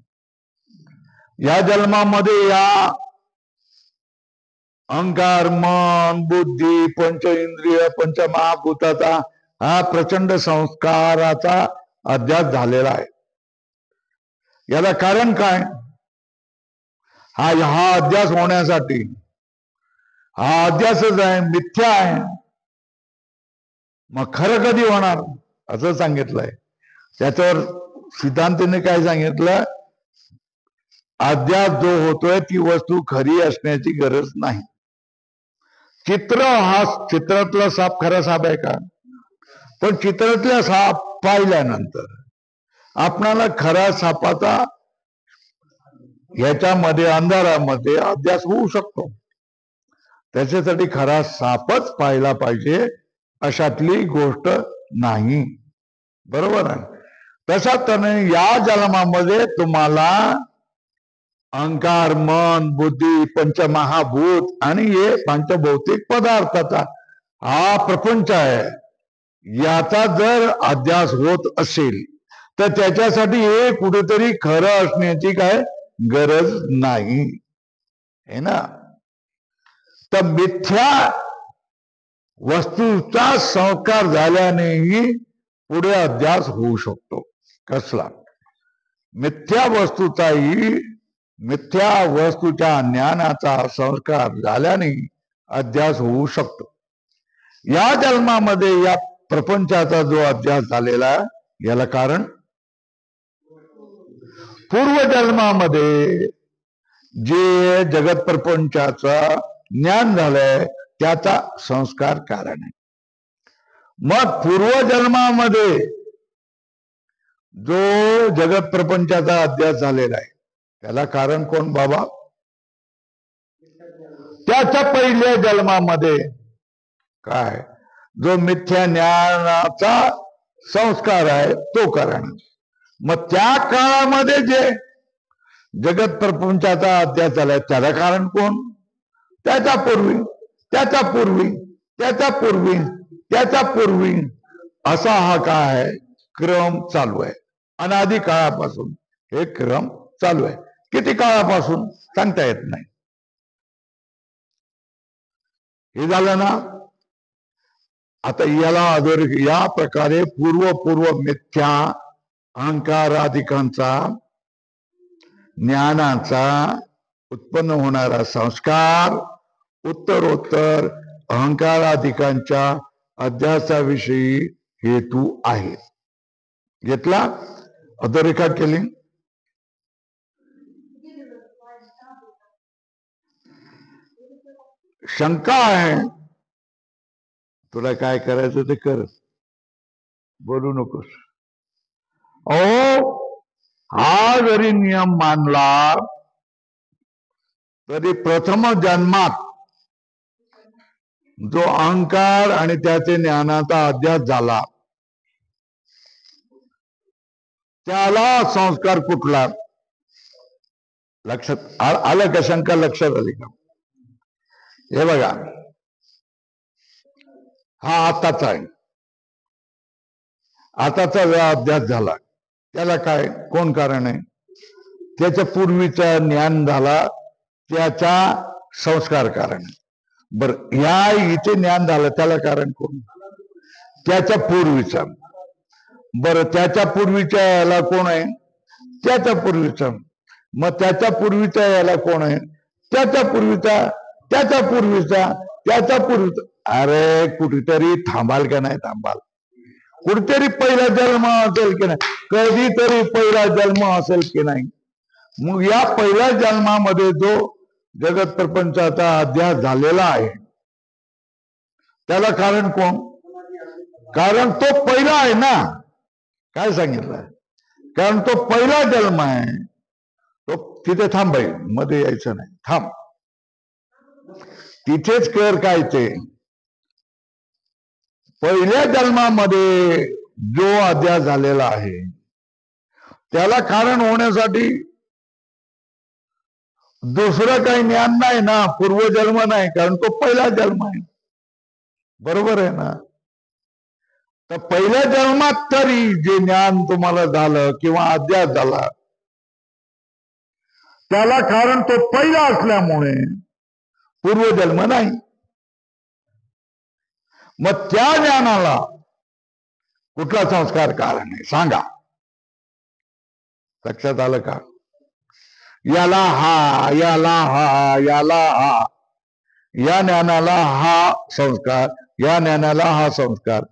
या जन्मामध्ये या अहंकार, मन, बुद्धी, पंच इंद्रिय, पंचमहाभूताचा हा प्रचंड संस्काराचा अध्यास झालेला आहे. याला कारण काय? हा अध्यास होण्यासाठी हा अध्यासच आहे, मिथ्या आहे. मग खरं कधी होणार असं सांगितलंय. त्याच्यावर सिद्धांताने काय सांगितलं? अध्यास जो होतोय ती वस्तू खरी असण्याची गरज नाही. चित्रातला साप खरा साप आहे का? पण चित्रातला साप पाहिल्यानंतर आपणाला खरा सापाचा याच्यामध्ये अंधारामध्ये अध्यास होऊ शकतो. त्याच्यासाठी खरा सापच पाहिला पाहिजे अशातली गोष्ट नाही. बरोबर आहे. तसा तर या जन्मामध्ये तुम्हाला अहंकार, मन, बुद्धी, पंचमहाभूत आणि हे पंचभौतिक पदार्थाचा हा प्रपंच आहे. याचा जर अध्यास होत असेल तर त्याच्यासाठी हे कुठेतरी खरं असण्याची काय गरज नाही है ना. तर मिथ्या वस्तूचा संस्कार झाल्यानेही पुढे अध्यास होऊ शकतो. कसला? मिथ्या वस्तूच्या ज्ञानाचा संस्कार झाल्याने अध्यास होऊ शकतो. या जन्मामध्ये या प्रपंचाचा जो अध्यास झालेला याला कारण पूर्वजन्मामध्ये जे जगत प्रपंचाचं ज्ञान झालंय त्याचा संस्कार कारण आहे. मग पूर्वजन्मामध्ये जो जगत प्रपंचाचा अध्यास झालेला आहे त्याला कारण कोण बाबा? त्याच्या पहिल्या जन्मामध्ये काय जो मिथ्या ज्ञानाचा संस्कार आहे तो कारण. मग त्या काळामध्ये जे जगत प्रपंचाचा अध्यास झालाय त्याला कारण कोण? त्याच्या पूर्वी असा हा काय क्रम चालू आहे. अनादी काळापासून हे क्रम चालू आहे. किती काळापासून सांगता येत नाही. हे झालं ना. आता याला या प्रकारे पूर्व मिथ्या अहंकाराधिकांचा ज्ञानाचा उत्पन्न होणारा संस्कार उत्तरोत्तर अहंकाराधिकांच्या अध्यासाविषयी हेतू आहे. घेतला? अधोरेखा केली. शंका आहे. तुला काय करायचं ते कर, बोलू नकोस. हा जरी नियम मानला तरी प्रथम जन्मात जो अहंकार आणि त्याचे ज्ञानाचा अध्यास झाला त्याला संस्कार कुठला? लक्षात आलं का? शंका लक्षात आली का? हे बघा, हा आताचा आहे. आताचा जो अध्यास झाला त्याला काय कोण कारण आहे? त्याच्या पूर्वीचा ज्ञान झाला त्याचा संस्कार कारण. बर, या इथे ज्ञान झालं त्याला कारण कोण? त्याच्या पूर्वीचा. बर, त्याच्या पूर्वीच्या याला कोण आहे? त्याच्या पूर्वीचा. मग त्याच्या पूर्वीच्या याला कोण आहे? त्याच्या पूर्वीचा. अरे कुठेतरी थांबाल का नाही? थांबाल. कुठेतरी पहिला जन्म असेल की नाही? कधीतरी पहिला जन्म असेल की नाही? मग या पहिल्या जन्मामध्ये जो जगत प्रपंचाचा अध्यास झालेला आहे त्याला कारण कोण? कारण तो पहिला आहे ना. काय सांगितलं? कारण तो पहिला जन्म आहे. तो तिथे थांबाय, मध्ये यायचं नाही. थांब, तिथेच कर. काय ते पहिल्या जन्मामध्ये जो अध्यास झालेला आहे त्याला कारण होण्यासाठी दुसरं काही ज्ञान नाही ना, पूर्वजन्म नाही. कारण तो पहिला जन्म आहे. बरोबर आहे ना. तर पहिल्या जन्मात तरी जे ज्ञान तुम्हाला झालं किंवा अध्यास झाला त्याला कारण तो पहिला असल्यामुळे पूर्वजन्म नाही. मग त्या ज्ञानाला कुठला संस्कार कारण आहे सांगा. लक्षात आलं का? याला हा, याला हा, याला हा, या ज्ञानाला हा संस्कार, या ज्ञानाला हा संस्कार.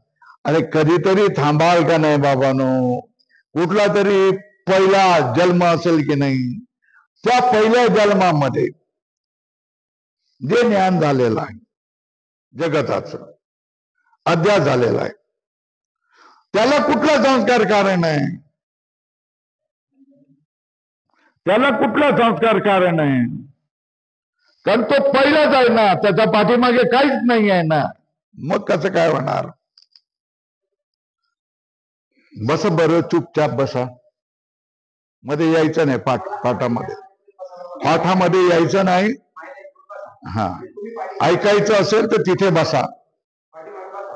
अरे कधीतरी थांबाल का नाही बाबानो? कुठला तरी पहिला जन्म असेल की नाही, त्या पहिल्या जन्मामध्ये जे ज्ञान झालेलं आहे जगताचं, अध्यास झालेला आहे, त्याला कुठला संस्कार कारण आहे? त्याला कुठला संस्कार कारण आहे? कारण तो पहिलाच आहे ना, त्याच्या पाठीमागे काहीच नाही आहे ना. मग कसं काय होणार? बस बरं, चुपचाप बसा. मध्ये यायचं नाही. पाठामध्ये यायचं नाही. हा, ऐकायचं असेल तर तिथे बसा.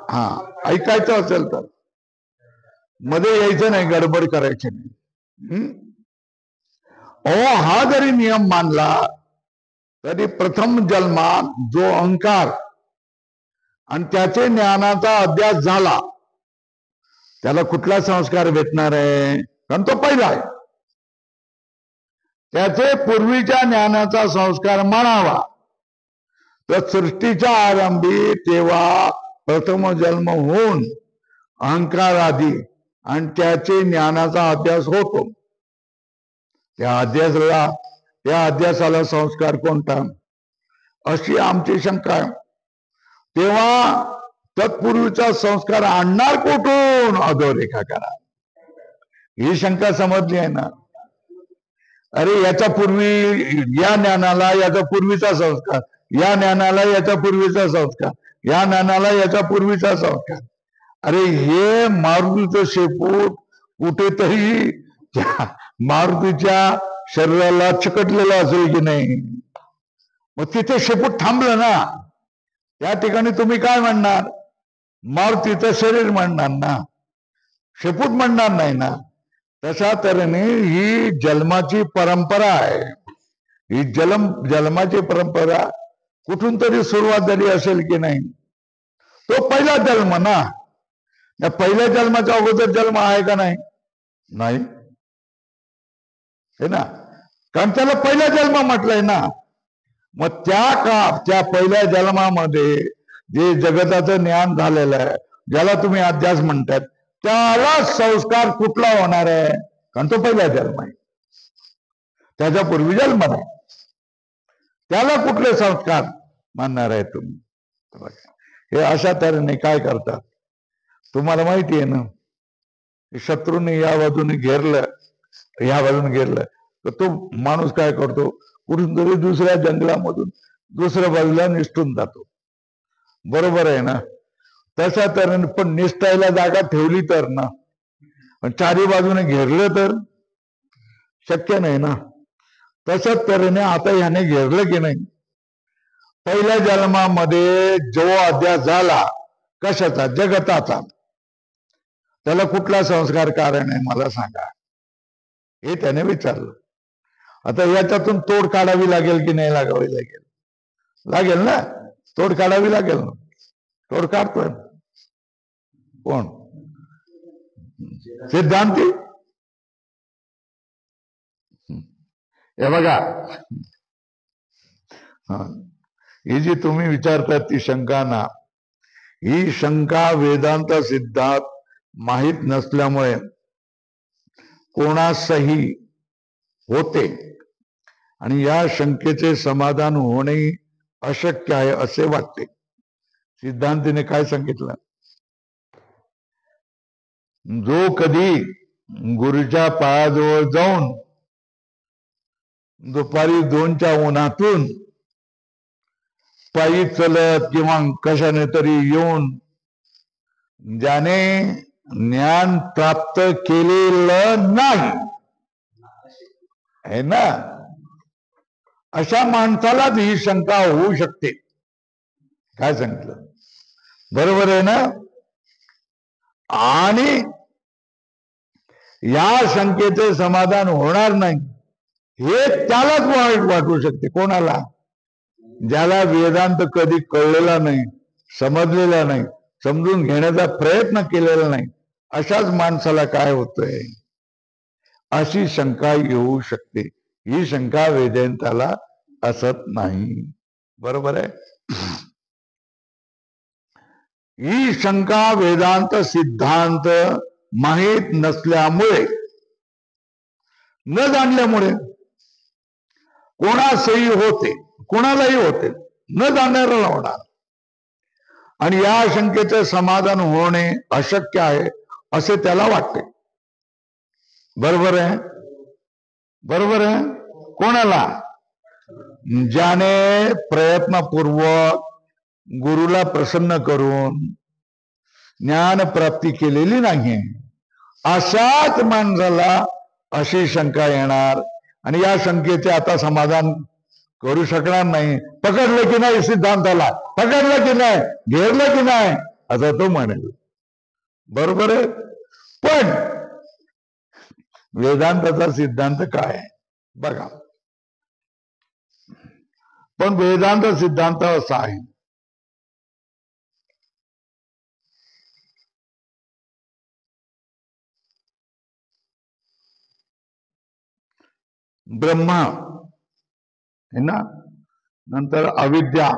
हा, ऐकायचं असेल तर मध्ये यायचं नाही, गडबड करायची नाही. हा जरी नियम मानला तरी प्रथम जन्मात जो अहंकार आणि त्याचे ज्ञानाचा अभ्यास झाला त्याला कुठला संस्कार भेटणार आहे? कारण तो पहिला आहे. त्याचे पूर्वीच्या ज्ञानाचा संस्कार मानावा तर सृष्टीच्या आरंभी तेव्हा प्रथम जन्म होऊन अहंकार आधी आणि त्याचे ज्ञानाचा अभ्यास होतो. त्या अध्यासाला संस्कार कोणता? अशी आमची शंका आहे. तेव्हा तत्पूर्वीचा संस्कार आणणार कुठून? अधोरेखा करा. ही शंका समजली आहे ना? अरे याच्या पूर्वी या ज्ञानाला याच्या पूर्वीचा संस्कार, या ज्ञानाला याच्या पूर्वीचा संस्कार, या ज्ञानाला याच्या पूर्वीचा संस्कार. अरे हे मारुतीचं शेपूट कुठेतरी मारुतीच्या शरीराला चिकटलेलं असेल की नाही? मग तिथे शेपूट थांबलं ना. त्या ठिकाणी तुम्ही काय म्हणणार? मारुतीचं शरीर म्हणणार ना, शेपूट म्हणणार नाही ना. तशा तऱ्हेने ही जन्माची परंपरा आहे. ही जन्माची परंपरा कुठून तरी सुरुवात झाली असेल की नाही? तो पहिला जन्म ना. या पहिल्या जन्माच्या अगोदर जन्म आहे का नाही? नाही है ना. कारण त्याला पहिला जन्म म्हटलंय ना. मग त्या पहिल्या जन्मामध्ये जे जगताचं ज्ञान झालेलं आहे, ज्याला तुम्ही अध्यास म्हणतात, त्याला संस्कार कुठला होणार आहे? कारण तो पहिला जन्म आहे. त्याच्या पूर्वी जन्म नाही. त्याला कुठले संस्कार मानणार आहे तुम्ही? हे अशा तऱ्हेने काय करतात तुम्हाला माहिती आहे ना. शत्रूने या बाजूने घेरलं, या बाजूने घेरलं तर तो माणूस काय करतो? कुठून तरी दुसऱ्या जंगलामधून दुसऱ्या बाजूला निसटून जातो. बरोबर आहे ना. तशा तऱ्हेने पण निसटायला जागा ठेवली तर ना, चारी बाजूने घेरलं तर शक्य नाही ना. तशाच तऱ्हेने आता ह्याने घेरलं की नाही. पहिल्या जन्मामध्ये जो अध्यास झाला कशाचा? जगताचा, त्याला कुठला संस्कार कारण आहे मला सांगा. हे त्याने विचारलं. आता याच्यातून तोड काढावी लागेल की नाही लागावी लागेल? लागेल ना. तोड काढावी लागेल ना. तोड काढतोय कोण? सिद्धांती. हे बघा, ही जी तुम्ही विचारता ती शंका ना, ही शंका वेदांत सिद्धांत माहीत नसल्यामुळे कोणासही होते आणि या शंकेचे समाधान होणे अशक्य आहे असे वाटते. सिद्धांतीने काय सांगितलं? जो कधी गुरुच्या पायाजवळ जाऊन दुपारी 2च्या उन्हातून पायी चलत किंवा कशाने तरी येऊन ज्याने ज्ञान प्राप्त केलेलं नाही आहे ना, अशा माणसालाच ही शंका होऊ शकते. काय सांगितलं? बरोबर आहे ना. आणि या शंकेचे समाधान होणार नाही हे त्यालाच वाईट वाटू शकते. कोणाला? ज्याला वेदांत कधी कळलेला नाही, समजलेला नाही, समजून घेण्याचा प्रयत्न केलेला नाही, अशाच माणसाला काय होतंय, अशी शंका येऊ शकते. ही शंका वेदांताला असत नाही. बरोबर आहे. ही शंका वेदांत सिद्धांत माहीत नसल्यामुळे, न जाणल्यामुळे कोणासही होते, कोणालाही होते, न जाणणाऱ्याला होणार. आणि या शंकेचं समाधान होणे अशक्य आहे असे त्याला वाटते. बरोबर आहे. बरोबर आहे. कोणाला? ज्याने प्रयत्नपूर्वक गुरुला प्रसन्न करून ज्ञान प्राप्ती केलेली नाही, अशाच माणसाला अशी शंका येणार. आणि या शंकेचे आता समाधान करू शकणार नाही. पकडलं की नाही सिद्धांताला, पकडलं की नाही, घेरलं की नाही, असं तो म्हणेल. बरोबर आहे. पण वेदांताचा सिद्धांत काय आहे बघा. पण वेदांत सिद्धांत असा आहे, ब्रह्मा है ना, नंतर अविद्या,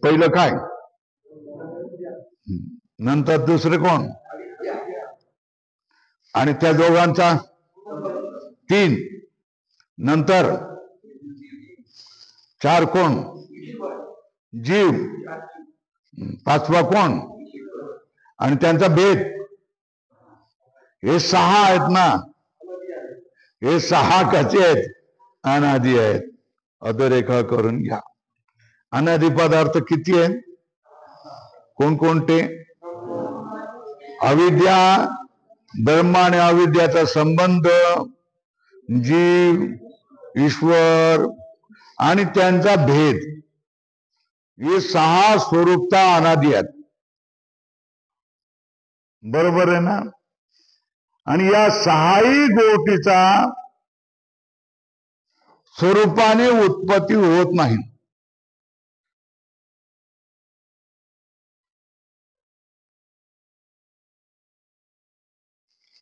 पहिलं काय, नंतर दुसरे कोण, आणि त्या दोघांचा 3, नंतर 4 कोण, जीव, 5वा कोण, आणि त्यांचा भेद. हे 6 आहेत ना. हे 6 कसे आहेत? अनादि आहेत. अधोरेखा करून घ्या. अनादि पदार्थ किती आहेत? कोणकोणते? अविद्या, ब्रह्मा आणि अविद्याचा संबंध, जीव, ईश्वर आणि त्यांचा भेद, हे 6 स्वरूपता अनादि आहेत. बरोबर आहे ना. आणि या 6ही गोष्टीचा स्वरूपाने उत्पत्ती होत नाही.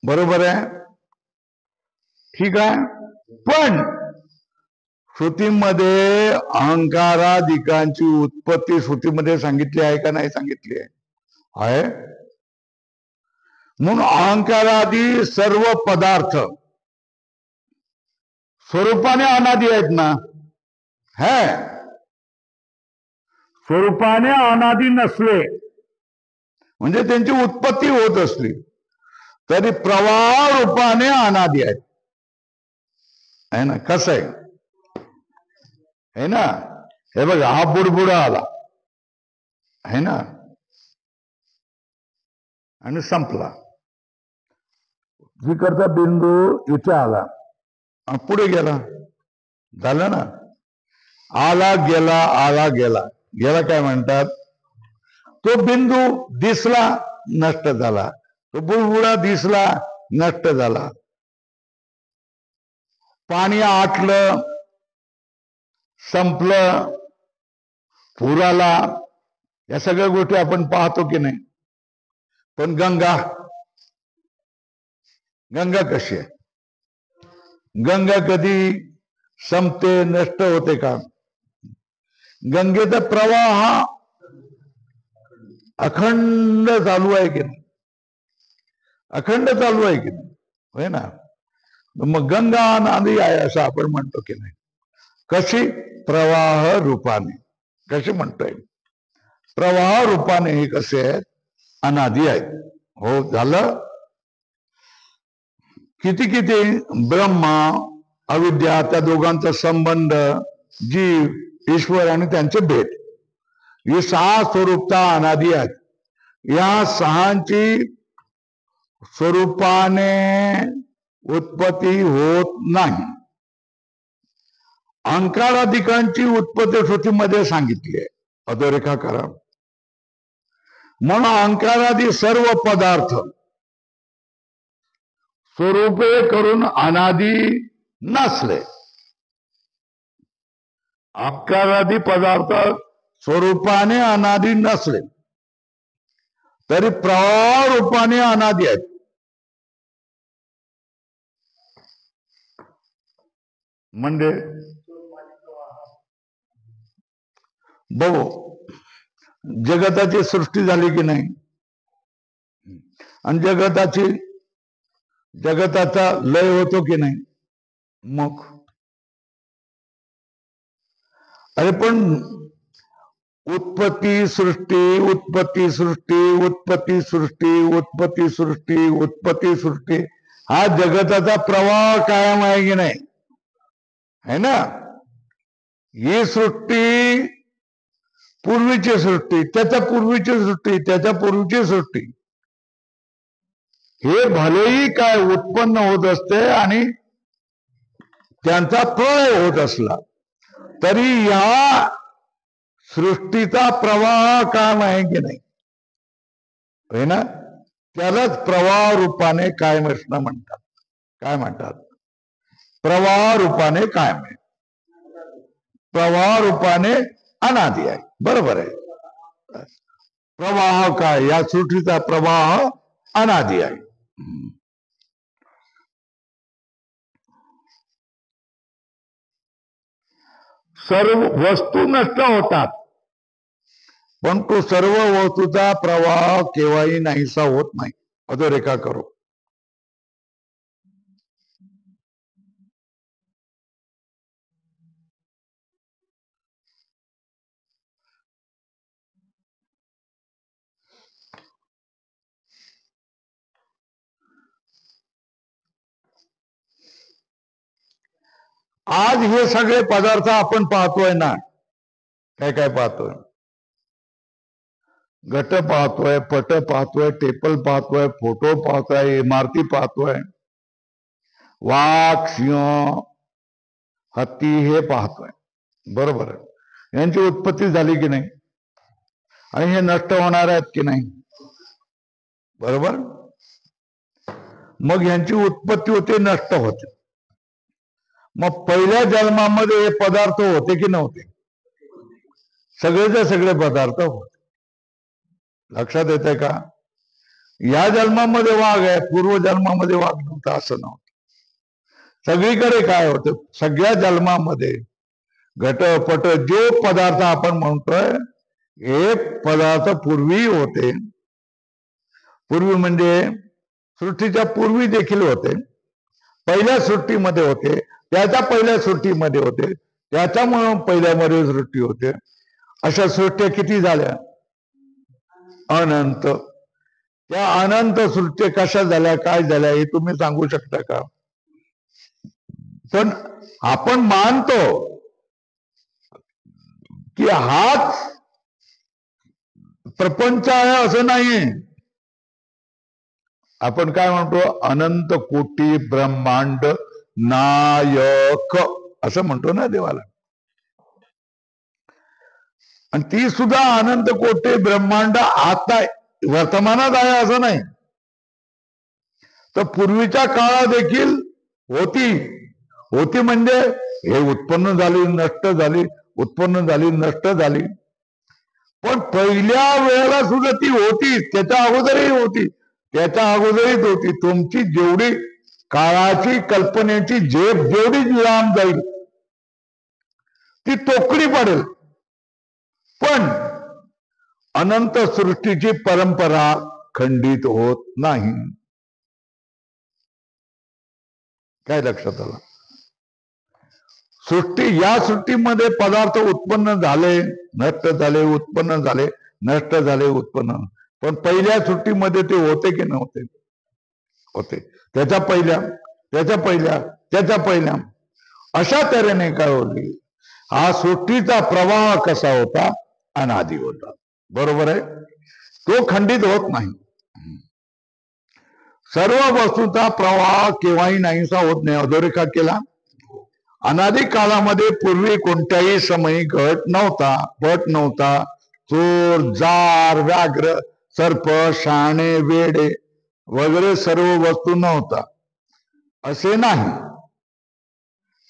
बरोबर आहे. ठीक आहे. पण श्रुतीमध्ये अहंकारादिकांची उत्पत्ती श्रुतीमध्ये सांगितली आहे का नाही सांगितली आहे? म्हणून अहंकारादी सर्व पदार्थ स्वरूपाने अनादि आहेत ना. है स्वरूपाने अनादि नसले म्हणजे त्यांची उत्पत्ती होत असली तरी प्रवाह रूपाने अनादि आहेत. है ना. कसं आहे ना. हे बघा, हा बुडबुडा आला है ना, आणि संपला. जिकडचा बिंदू इथे आला, पुढे गेला, झालं ना. आला गेला, आला गेला, गेला काय म्हणतात? तो बिंदू दिसला, नष्ट झाला. तो बुडबुडा दिसला, नष्ट झाला. पाणी आटलं, संपलं, पूर आला, या सगळ्या गोष्टी आपण पाहतो की नाही. पण गंगा कशी आहे? गंगा कधी संपते, नष्ट होते का? गंगेचा प्रवाह हा अखंड चालू आहे की नाही? अखंड चालू आहे की नाही? होय ना. मग गंगा अनादि आहे असं आपण म्हणतो की नाही? कशी? प्रवाह रूपाने. कशी म्हणतोय? प्रवाह रूपाने हे कसे आहेत? अनादि आहेत. हो, झालं. किती ब्रह्मा, अविद्या, त्या दोघांचा संबंध, जीव, ईश्वर आणि त्यांचे भेद, ही 6 स्वरूपता अनादि आहेत. या 6ची स्वरूपाने उत्पत्ती होत नाही. अहंकारादिकांची उत्पत्ती श्रुतीमध्ये सांगितली आहे. अधोरेखा करा. म्हणून अहंकारादी सर्व पदार्थ स्वरूपे करून अनादी नसले. आकारादी पदार्थ स्वरूपाने अनादी नसले तरी प्रवाह रूपाने अनादी आहेत. म्हणजे बघू, जगताची सृष्टी झाली की नाही, आणि जगताचा लय होतो की नाही. मग अरे पण उत्पत्ती सृष्टी उत्पत्ती सृष्टी उत्पत्ती सृष्टी उत्पत्ती सृष्टी उत्पत्ती सृष्टी हा जगताचा प्रवाह कायम आहे की नाही, है ना. ही सृष्टी पूर्वीची सृष्टी, त्याच्या पूर्वीची सृष्टी, त्याच्या पूर्वीची सृष्टी, हे भलेही काय उत्पन्न होत असते आणि त्यांचा प्रलय होत असला तरी या सृष्टीचा प्रवाह कायम आहे की नाही, है ना. त्यालाच प्रवाह रूपाने कायम असणं म्हणतात. काय म्हणतात? प्रवाह रूपाने कायम आहे, प्रवाह रूपाने अनादी आहे. बरोबर आहे. प्रवाह काय? या सृष्टीचा प्रवाह अनादी आहे. सर्व वस्तू नष्ट होतात, पण तो सर्व वस्तूचा प्रवाह केव्हाही नाहीसा होत नाही. अधोरेखा करू. आज हे सगळे पदार्थ आपण पाहतोय ना, काय काय पाहतोय? घट पाहतोय, पट पाहतोय, टेपल पाहतोय, फोटो पाहतोय, इमारती पाहतोय, वाघ, सिंह, हत्ती हे पाहतोय. बरोबर आहे. यांची उत्पत्ती झाली की नाही, आणि हे नष्ट होणार आहेत की नाही. बरोबर. मग यांची उत्पत्ती होते, नष्ट होते. मग पहिल्या जन्मामध्ये हे पदार्थ होते की नव्हते? सगळेचे सगळे पदार्थ होते. लक्षात येते का? या जन्मामध्ये वाघ आहे, पूर्व जन्मामध्ये वाघ नव्हता असं नव्हतं. सगळीकडे काय होतं? सगळ्या जन्मामध्ये घट पट जे पदार्थ आपण म्हणतोय हे पदार्थ पूर्वी होते. पूर्वी म्हणजे सृष्टीच्या पूर्वी देखील होते, पहिल्या सृष्टीमध्ये होते, त्याच्या पहिल्या सृष्टीमध्ये होते, त्याच्यामुळे पहिल्यामध्ये सृष्टी होते. अशा सृष्ट्या किती झाल्या? अनंत. त्या अनंत सृष्टी कशा झाल्या, काय झाल्या हे तुम्ही सांगू शकता का? पण आपण मानतो की हाच प्रपंच आहे असं नाही. आपण काय म्हणतो? अनंत कोटी ब्रह्मांड नायक असं म्हणतो ना देवाला. आणि ती सुद्धा अनंत कोटी ब्रह्मांड आता वर्तमानात आहे असं नाही, तर पूर्वीच्या काळात देखील होती म्हणजे हे उत्पन्न झाली, नष्ट झाली, उत्पन्न झाली, नष्ट झाली. पण पहिल्या वेळेला सुद्धा ती होती, त्याच्या अगोदरही होती, त्याच्या अगोदरही होती. तुमची जेवढी काळाची कल्पनेची झेप जेवढी लांब जाईल ती तोकडी पडेल, पण अनंत सृष्टीची परंपरा खंडित होत नाही. काय लक्षात आलं? या सृष्टीमध्ये पदार्थ उत्पन्न झाले, नष्ट झाले, उत्पन्न झाले, नष्ट झाले, उत्पन्न. पण पहिल्या सृष्टीमध्ये ते होते की नव्हते? होते. त्याच्या पहिल्या अशा तऱ्हेने काय होती? हा सृष्टीचा प्रवाह कसा होता? अनादी होता. बरोबर आहे. तो खंडित होत नाही. सर्व वस्तूचा प्रवाह केव्हाही नाहीसा होत नाही. अधोरेखा केला. अनादी काळामध्ये पूर्वी कोणत्याही समयी घट नव्हता, पट नव्हता, चोर, जार, व्याघ्र, सर्प, शाणे, वेडे वगैरे सर्व वस्तू नव्हता. असे नाही.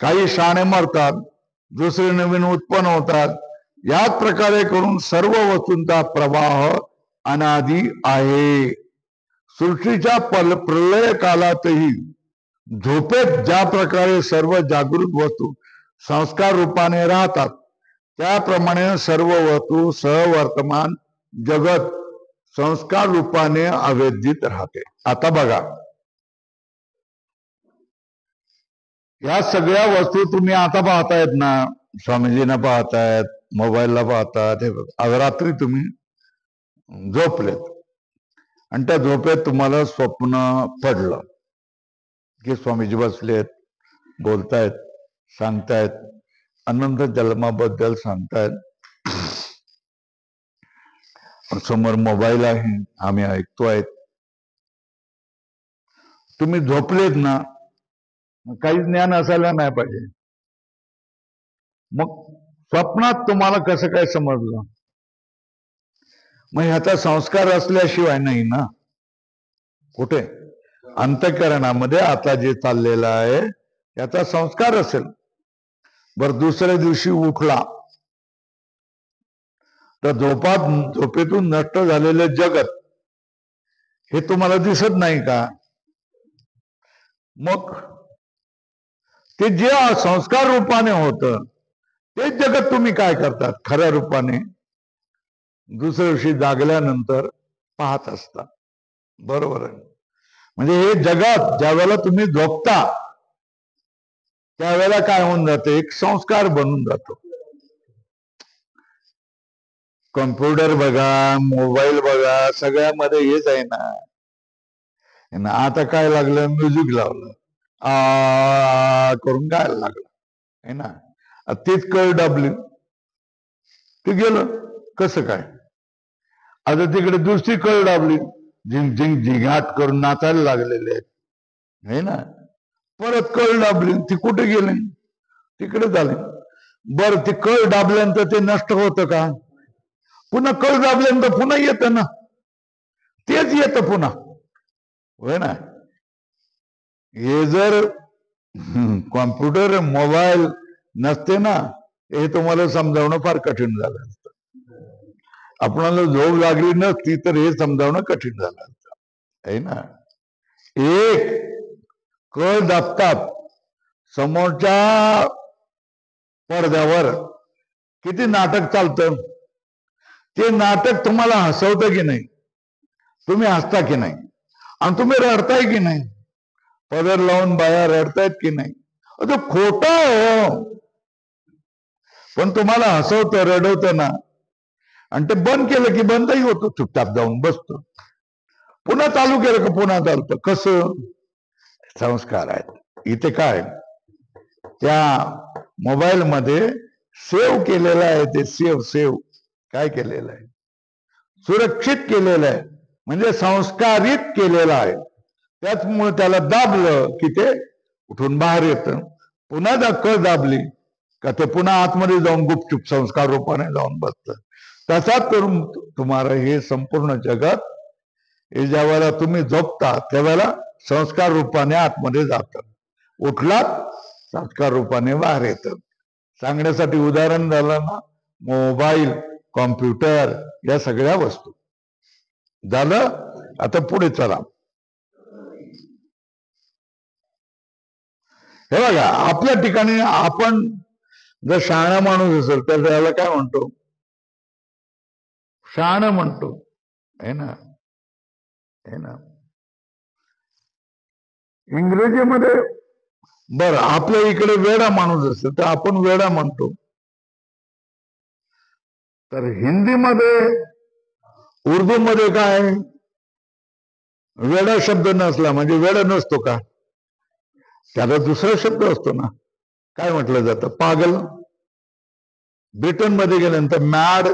काही शाणे मरतात, दुसरे नवीन उत्पन्न होतात. याच प्रकारे करून सर्व वस्तूंचा प्रवाह अनादि आहे. सृष्टीच्या प्रलय कालातही झोपेत ज्या प्रकारे सर्व जागृत वस्तू संस्कार रूपाने राहतात, त्याप्रमाणे सर्व वस्तू सहवर्तमान जगत संस्कार रूपाने अवेदित राहते. आता बघा, या सगळ्या वस्तू तुम्ही आता पाहतायत ना, स्वामीजींना पाहतायत, मोबाईलला पाहतात. हे बघा, आज रात्री तुम्ही झोपलेत आणि त्या झोपेत तुम्हाला स्वप्न पडलं की स्वामीजी बसलेत, बोलतायत, सांगतायत, अनंत जन्माबद्दल सांगतायत. समोर मोबाईल आहे, आम्ही ऐकतोय. तुम्ही झोपलेत ना, काही ज्ञान असायला नाही पाहिजे. मग स्वप्नात तुम्हाला कसं काय समजलं? मग ह्याचा संस्कार असल्याशिवाय नाही ना. कुठे? अंतःकरणामध्ये आता जे चाललेलं आहे त्याचा संस्कार असेल. बर, दुसऱ्या दिवशी उठला तर झोपेतून नष्ट झालेले जगत हे तुम्हाला दिसत नाही का? मग ते जे संस्कार रूपाने होतं ते जगत तुम्ही काय करतात? खऱ्या रूपाने दुसऱ्या दिवशी जागल्यानंतर पाहत असता. बरोबर आहे. म्हणजे हे जगात ज्या वेळेला तुम्ही झोपता त्यावेळेला काय होऊन जातं? एक संस्कार बनून जातो. कॉम्प्युटर बघा, मोबाईल बघा, सगळ्यामध्ये हेच आहे ना. आता काय लागलं? म्युझिक लावलं, करून गायला लागलं आहे ना. तीच कळ दाबली, ते गेलं. कसं काय? आता तिकडे दुसरी कळ दाबली, झिंग झिंग झिंगाट करून नाचायला लागलेले आहेत है ना. परत कळ दाबली, ती कुठे गेली? तिकडे झाले. बरं, ती कळ दाबल्यानंतर ते नष्ट होतं का? पुन्हा कळ दाबल्यानंतर पुन्हा येतं ना, तेच येतं पुन्हा, होय ना. हे जर कॉम्प्युटर मोबाईल नसते ना, हे तुम्हाला समजावणं फार कठीण झालं असतं. आपणाला झोप लागली नसती तर हे समजावणं कठीण झालं असतं, आहे ना. एक कळ दाबतात, समोरच्या पडद्यावर किती नाटक चालतं. ते नाटक तुम्हाला हसवतं की नाही? तुम्ही हसता की नाही? आणि तुम्ही रडताय की नाही? पदर लावून बाया रडतायत की नाही? तो खोटं हो, पण तुम्हाला हसवतं, रडवतं ना. आणि ते बंद केलं की बंदही होतो, चुपचाप जाऊन बसतो. पुन्हा चालू केलं की पुन्हा चालतं. कसं? संस्कार आहेत. इथे काय त्या मोबाईल मध्ये सेव्ह केलेलं आहे. ते सेव्ह काय केलेलं आहे? सुरक्षित केलेलं आहे, म्हणजे संस्कारित केलेलं आहे. त्याचमुळे त्याला दाबलं की ते उठून बाहेर येतं. पुन्हा कळ दाबली का ते पुन्हा आतमध्ये जाऊन गुपचूप संस्कार रूपाने जाऊन बसतं. तसाच करून तुम्हाला हे संपूर्ण जगात हे ज्या वेळेला तुम्ही झोपता त्यावेळेला संस्कार रूपाने आतमध्ये जातं. उठलात संस्कार रूपाने बाहेर येतं. सांगण्यासाठी उदाहरण झालं ना, मोबाईल, कॉम्प्युटर, या सगळ्या वस्तू झालं. आता पुढे चला. हे बघा, आपल्या ठिकाणी आपण जर शहाणा माणूस असेल तर त्याला काय म्हणतो? शहाणा म्हणतो, है ना. इंग्रजीमध्ये बरं, आपल्या इकडे वेडा माणूस असेल तर आपण वेडा म्हणतो. तर हिंदीमध्ये, उर्दूमध्ये काय? वेडा शब्द नसला म्हणजे वेडा नसतो का? त्याला दुसरा शब्द असतो ना. काय म्हटलं जातं? पागल. ब्रिटनमध्ये गेल्यानंतर मॅड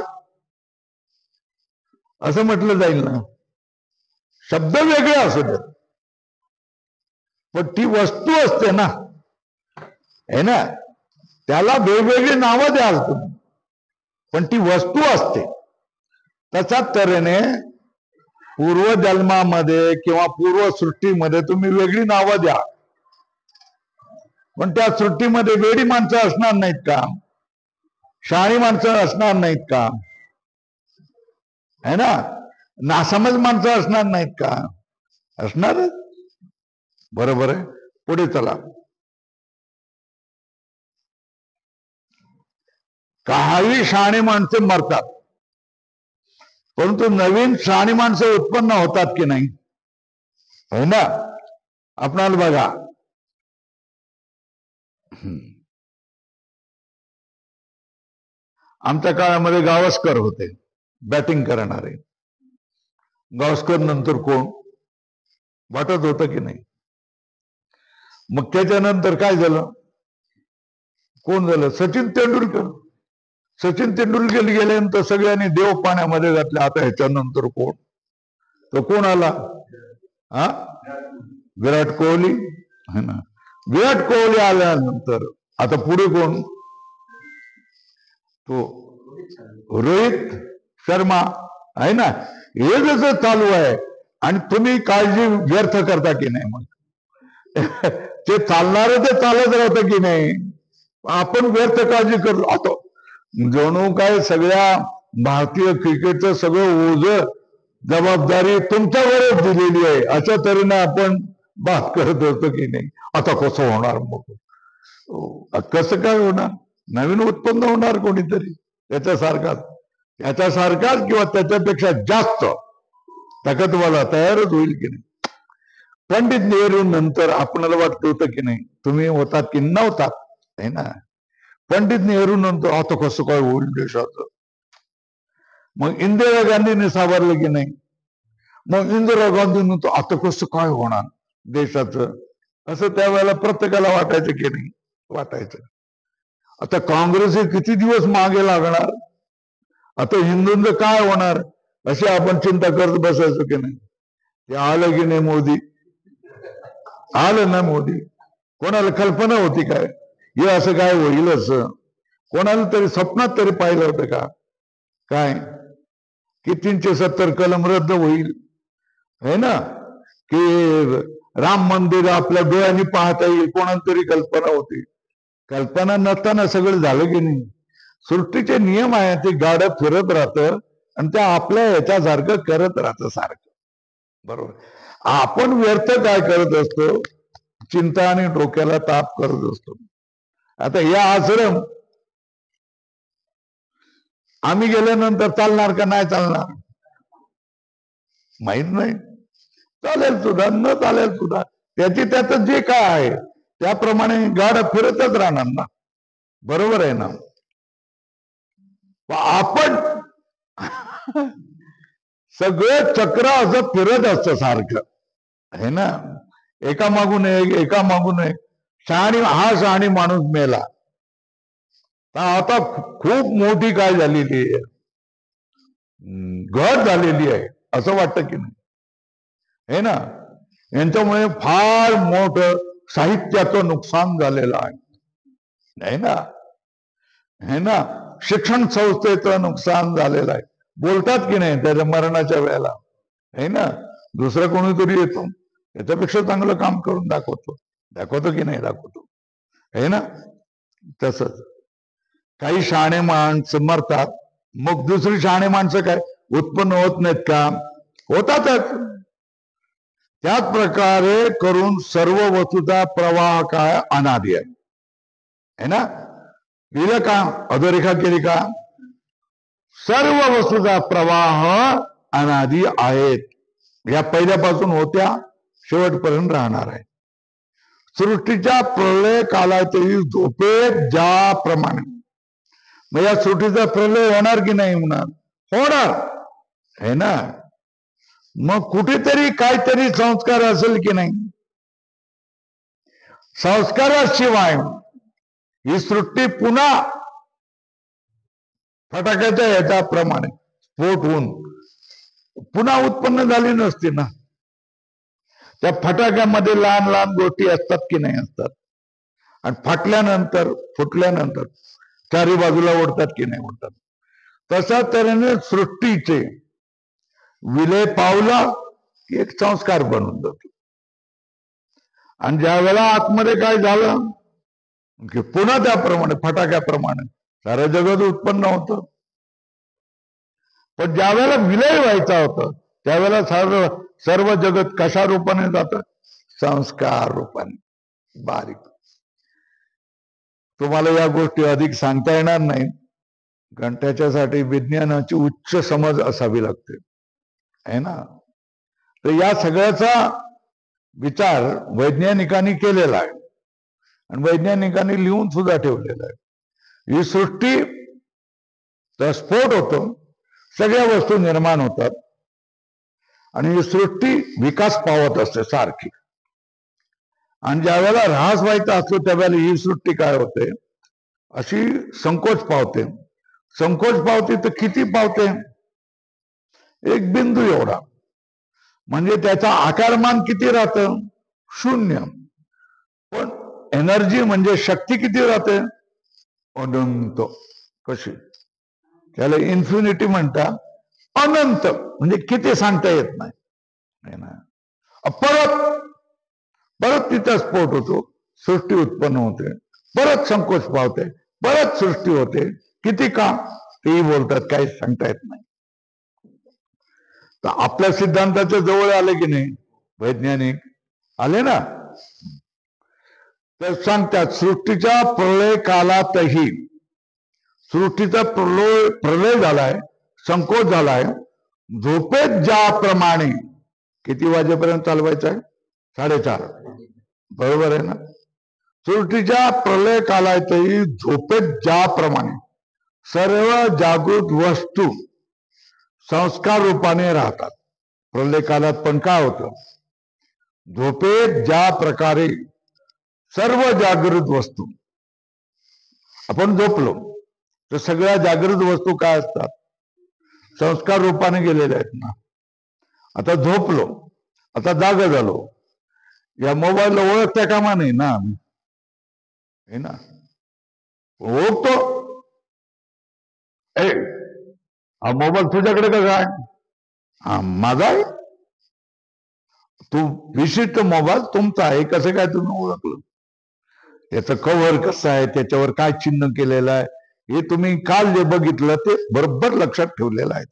असं म्हटलं जाईल ना. शब्द वेगळे असू देत, पण ती वस्तू असते ना, है ना. त्याला वेगवेगळी नावं द्याल तुम्ही, पण ती वस्तू असते. तशाच तऱ्हेने पूर्वजन्मामध्ये किंवा पूर्वसृष्टीमध्ये तुम्ही वेगळी नावं द्या, पण त्या सृष्टीमध्ये वेडी माणसं असणार नाहीत का? शहाणी माणसं असणार नाहीत का? है ना? नासमज माणसं असणार नाहीत का? असणारच. बरोबर आहे. पुढे चला. काही शहाणी माणसे मरतात, परंतु नवीन शहाणी माणसं उत्पन्न होतात की नाही? हो ना? आपणाला बघा, आमच्या काळामध्ये गावस्कर होते, बॅटिंग करणारे. गावस्कर नंतर कोण वाटत होतं की नाही? मग त्याच्यानंतर काय झालं? कोण झालं? सचिन तेंडुलकर. सचिन तेंडुलकर गेल्यानंतर सगळ्यांनी देव पाण्यामध्ये घातले. आता ह्याच्यानंतर कोण? तो कोण आला? हा, विराट कोहली है ना. विराट कोहली आल्यानंतर आता पुढे कोण? तो रोहित शर्मा आहे ना. हे जसं चालू आहे आणि तुम्ही काळजी व्यर्थ करता की नाही? मग ते चालणार ते चालत राहतं की नाही? आपण व्यर्थ काळजी करतो. आता जणू काय सगळ्या भारतीय क्रिकेटचं सगळं ओझ जबाबदारी तुमच्यावरच दिलेली आहे अशा तऱ्हेने आपण बात करत होतो की नाही? आता कसं होणार? मग कसं काय होणार? नवीन उत्पन्न होणार कोणीतरी त्याच्यासारखाच किंवा त्याच्यापेक्षा जास्त ताकदवाला तयारच होईल की नाही? पंडित नेहरू नंतर आपल्याला वाटत होतं की नाही तुम्ही होतात की नव्हतात, है ना? पंडित नेहरू नंतर आता कसं काय होईल देशाचं? मग इंदिरा गांधीने सावरलं की नाही? मग इंदिरा गांधी नंतर आता कसं काय होणार देशाचं? असं त्यावेळेला प्रत्येकाला वाटायचं की नाही? वाटायचं. आता काँग्रेस किती दिवस मागे लागणार? आता हिंदूंचं काय होणार? अशी आपण चिंता करत बसायचो की नाही? ते आलं की नाही मोदी? आलं ना मोदी. कोणाला कल्पना होती काय हे असं काय होईल? असं कोणाला तरी स्वप्नात तरी पाहिलं होतं का? काय की 370 कलम रद्द होईल, है ना? की राम मंदिर आपल्या डोळ्यांनी पाहता येईल, कोणाला तरी कल्पना होती? कल्पना नसताना सगळं झालं की नाही? सृष्टीचे नियम आहे, ते गाडं फिरत राहतं आणि त्या आपल्या ह्याच्यासारखं करत राहतं सारखं. बरोबर. आपण व्यर्थ काय करत असतो? चिंता आणि डोक्याला ताप करत असतो. आता हे आश्रम आम्ही गेल्यानंतर चालणार का नाही चालणार माहित नाही. चालेल सुद्धा, न चालेल सुद्धा, त्याच जे काय आहे त्याप्रमाणे गाडं फिरतच राहणार ना. बरोबर आहे ना? आपण सगळं चक्र असं फिरत असतं सारखं, है ना? एका मागून एक शहाणी माणूस मेला. आता खूप मोठी काय झालेली आहे, घट झालेली आहे असं वाटतं की नाही? है ना? यांच्यामुळे फार मोठं साहित्याचं नुकसान झालेलं आहे, है ना? है ना? शिक्षण संस्थेचं नुकसान झालेलं आहे. बोलतात की नाही त्याच्या मरणाच्या वेळेला, है ना? दुसरं कोणीतरी येतो त्याच्यापेक्षा चांगलं काम करून दाखवतो की नाही दाखवतो, है ना? तसंच काही शहाणे माणसं मरतात, मग दुसरी शहाणे माणसं काय उत्पन्न होत नाहीत का? होतातच. त्याच प्रकारे करून सर्व वस्तूचा प्रवाह काय अनादी आहे, है ना? लिहिलं का? अधोरेखा केली का? सर्व वस्तूचा प्रवाह अनादी आहेत. या पहिल्यापासून होत्या शेवटपर्यंत राहणार आहे. सृष्टीच्या प्रलय कालातील झोपेत ज्याप्रमाणे, मग या सृष्टीचा प्रलय होणार की नाही होणार, है ना? मग कुठेतरी काहीतरी संस्कार असेल की नाही? संस्काराशिवाय ही सृष्टी पुन्हा फटाक्याच्या ह्याच्याप्रमाणे स्फोट होऊन पुन्हा उत्पन्न झाली नसती ना. त्या फटाक्यामध्ये लहान लहान गोष्टी असतात की नाही? असतात. आणि फुटल्यानंतर चारी बाजूला ओढतात की नाही ओढतात? तशा तऱ्हेने सृष्टीचे विलय पावला की एक संस्कार बनून जातो. आणि ज्या वेळेला आतमध्ये काय झालं की पुन्हा त्याप्रमाणे फटाक्याप्रमाणे सारं जगत उत्पन्न होतं. पण ज्या वेळेला विलय व्हायचा होता त्यावेळेला सर्व जगत कशा रूपाने जातं? संस्कार रूपाने. बारीक. तुम्हाला या गोष्टी अधिक सांगता येणार नाही, कारण त्याच्यासाठी विज्ञानाची उच्च समज असावी लागते, आहे ना. तर या सगळ्याचा विचार वैज्ञानिकांनी केलेला आहे आणि वैज्ञानिकांनी लिहून सुद्धा ठेवलेला आहे. ही सृष्टी स्फोट होतो, सगळ्या वस्तू निर्माण होतात आणि ही सृष्टी विकास पावत असते सारखी. आणि ज्या वेळेला ऱ्हास व्हायचा असतो त्यावेळेला ही सृष्टी काय होते? अशी संकोच पावते. संकोच पावते तर किती पावते? एक बिंदू एवढा. म्हणजे त्याचा आकारमान किती राहतं? 0. पण एनर्जी म्हणजे शक्ती किती राहते? अनंत. कशी? त्याला इन्फिनिटी म्हणतात. अनंत म्हणजे किती सांगता येत नाही ना. परत तिचा स्फोट होतो, सृष्टी उत्पन्न होते, परत संकोच पावते, परत सृष्टी होते. किती का? तेही बोलतात, काही सांगता येत नाही. तर आपल्या सिद्धांताच्या जवळ आले की नाही वैज्ञानिक आले ना, तर सांगतात सृष्टीच्या प्रलय कालातही सृष्टीचा प्रलय झालाय, संकोच झालाय. झोपेत ज्याप्रमाणे किती वाजेपर्यंत चालवायचं आहे? 4:30. बरोबर आहे ना. सृष्टीच्या प्रलय कालातही झोपेत ज्याप्रमाणे सर्व जागृत वस्तू संस्कार रूपाने राहतात. प्रलय कालात पण काय होतं? झोपेत ज्या प्रकारे सर्व जागृत वस्तू, आपण झोपलो तर सगळ्या जागृत वस्तू काय असतात? संस्कार रूपाने गेलेल्या आहेत ना. आता झोपलो, आता जागा झालो, या मोबाईलला ओळखत्या कामा नाही ना, हे ना. ओळखतो, हा मोबाईल तुझ्याकडे का काय? हा माझा आहे. तू विशिष्ट मोबाईल तुमचा आहे, कसं काय तुम्ही ओळखलं? त्याचं कव्हर कसं आहे, त्याच्यावर काय चिन्ह केलेलं आहे, हे तुम्ही काल जे बघितलं ते बरोबर लक्षात ठेवलेलं आहे.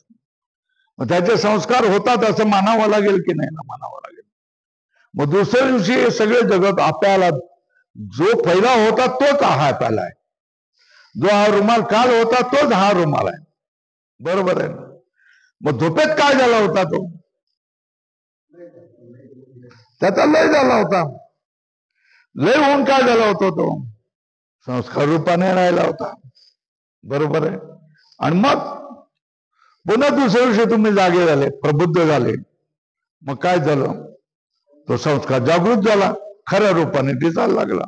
मग त्याचे संस्कार होतात असं मानावं लागेल की नाही ना? मानावं लागेल. मग दुसऱ्या दिवशी हे सगळे जगत आपल्याला, जो पहिला होता तोच हा पहिला आहे, जो हा रुमाल काल होता तोच हा रुमाल आहे. बरोबर आहे ना. मग झोपेत काय झाला होता? तो त्याचा लय झाला होता. लय होऊन काय झाला होता? तो संस्कार रूपाने राहिला होता. बरोबर आहे. आणि मग पुन्हा दुसऱ्या दिवशी तुम्ही जागे झाले, प्रबुद्ध झाले, मग काय झालं? तो संस्कार जागृत झाला, खऱ्या रूपाने दिसायला लागला.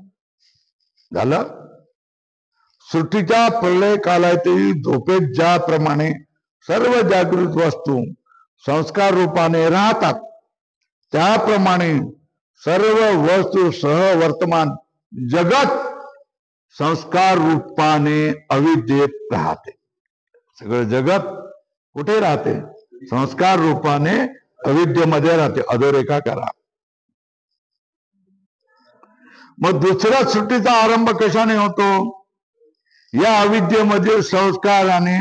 झालं. सृष्टीच्या प्रलय कालातही झोपेत ज्याप्रमाणे सर्व जागृत वस्तू संस्कार रूपाने राहतात, त्याप्रमाणे सर्व वस्तू सह वर्तमान जगत संस्कार रूपाने अविद्येत राहते. सगळं जगत कुठे राहते? संस्कार रूपाने अविद्येमध्ये राहते. अधोरेखा करा. मग दुसऱ्या सृष्टीचा आरंभ कशाने होतो? या अविद्येमध्ये संस्काराने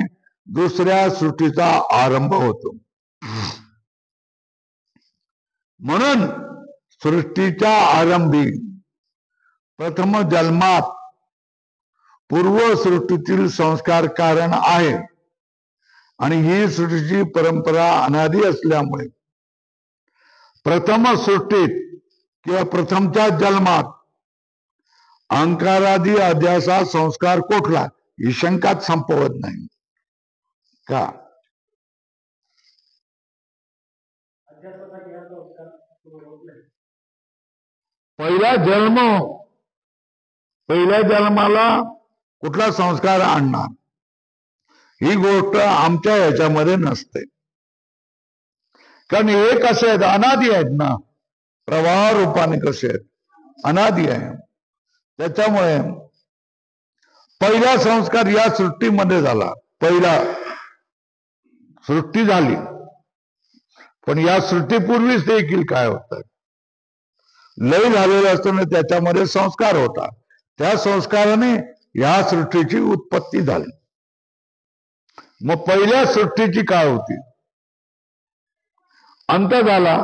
दुसऱ्या सृष्टीचा आरंभ होतो. म्हणून सृष्टीच्या आरंभी प्रथम जन्मात पूर्व सृष्टीतील संस्कार कारण आहे आणि ही सृष्टीची परंपरा अनादी असल्यामुळे प्रथम सृष्टीत किंवा प्रथमच्या जन्मात अहंकारादी अध्यासा संस्कार कोठला ही शंकाच संपवत नाही का? पहिल्या जन्माला कुठला संस्कार आणणार ही गोष्ट आमच्या याच्यामध्ये नसते. कारण हे कसे आहेत? अनादी आहेत ना. प्रवाह रूपाने कसे आहेत? अनादी आहे. त्याच्यामुळे पहिला संस्कार या सृष्टीमध्ये झाला. पहिला सृष्टी झाली, पण या सृष्टीपूर्वीच देखील काय होतं? लय झालेलं असताना त्याच्यामध्ये संस्कार होता. त्या संस्काराने या सृष्टीची उत्पत्ती झाली. मग पहिल्या सृष्टीची काय होती? अंत झाला.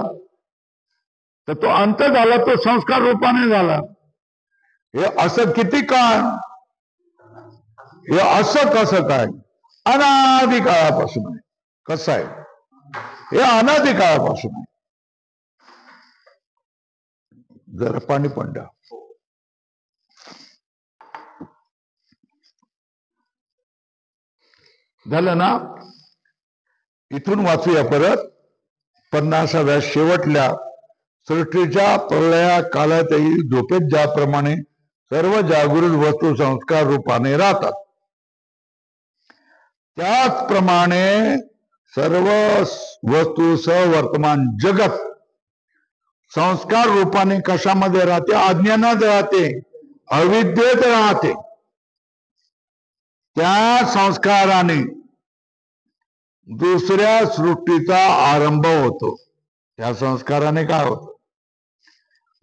तर तो अंत झाला तो संस्कार रूपाने झाला. हे असं किती काळ? हे असं कसं काय? अनादी काळापासून आहे. कसं आहे? हे अनादी काळापासून आहे. जरा पाणी पण द्या. झालं ना? इथून वाचूया परत. 50व्या शेवटल्या सृष्टीच्या प्रलया काळातही झोपेत ज्याप्रमाणे सर्व जागृत वस्तू संस्कार रूपाने राहतात, त्याचप्रमाणे सर्व वस्तू सवर्तमान जगत संस्कार रूपाने कशामध्ये राहते? अज्ञानात राहते, अविद्येत राहते. त्या संस्काराने दुसऱ्या सृष्टीचा आरंभ होतो. त्या संस्काराने काय होतं?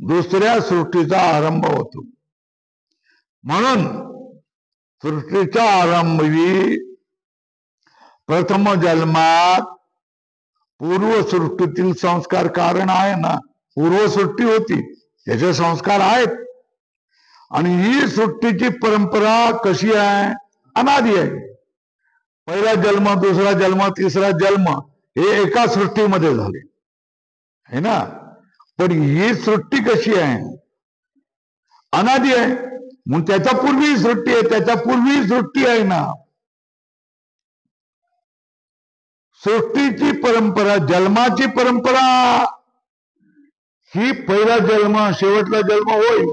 दुसऱ्या सृष्टीचा आरंभ होतो. म्हणून सृष्टीचा आरंभी प्रथम जन्मात पूर्वसृष्टीतील संस्कार कारण आहे ना. पूर्वसृष्टी होती, त्याचे संस्कार आहेत. आणि ही सृष्टीची परंपरा कशी आहे? अनादी आहे. पहिला जन्म, दुसरा जन्म, तिसरा जन्म हे एका सृष्टीमध्ये झाले है ना. पण ही सृष्टी कशी आहे? अनादी आहे. मग त्याच्या पूर्वी सृष्टी आहे, त्याच्या पूर्वी सृष्टी आहे ना. सृष्टीची परंपरा, जन्माची परंपरा ही पहिला जन्म शेवटला जन्म होईल,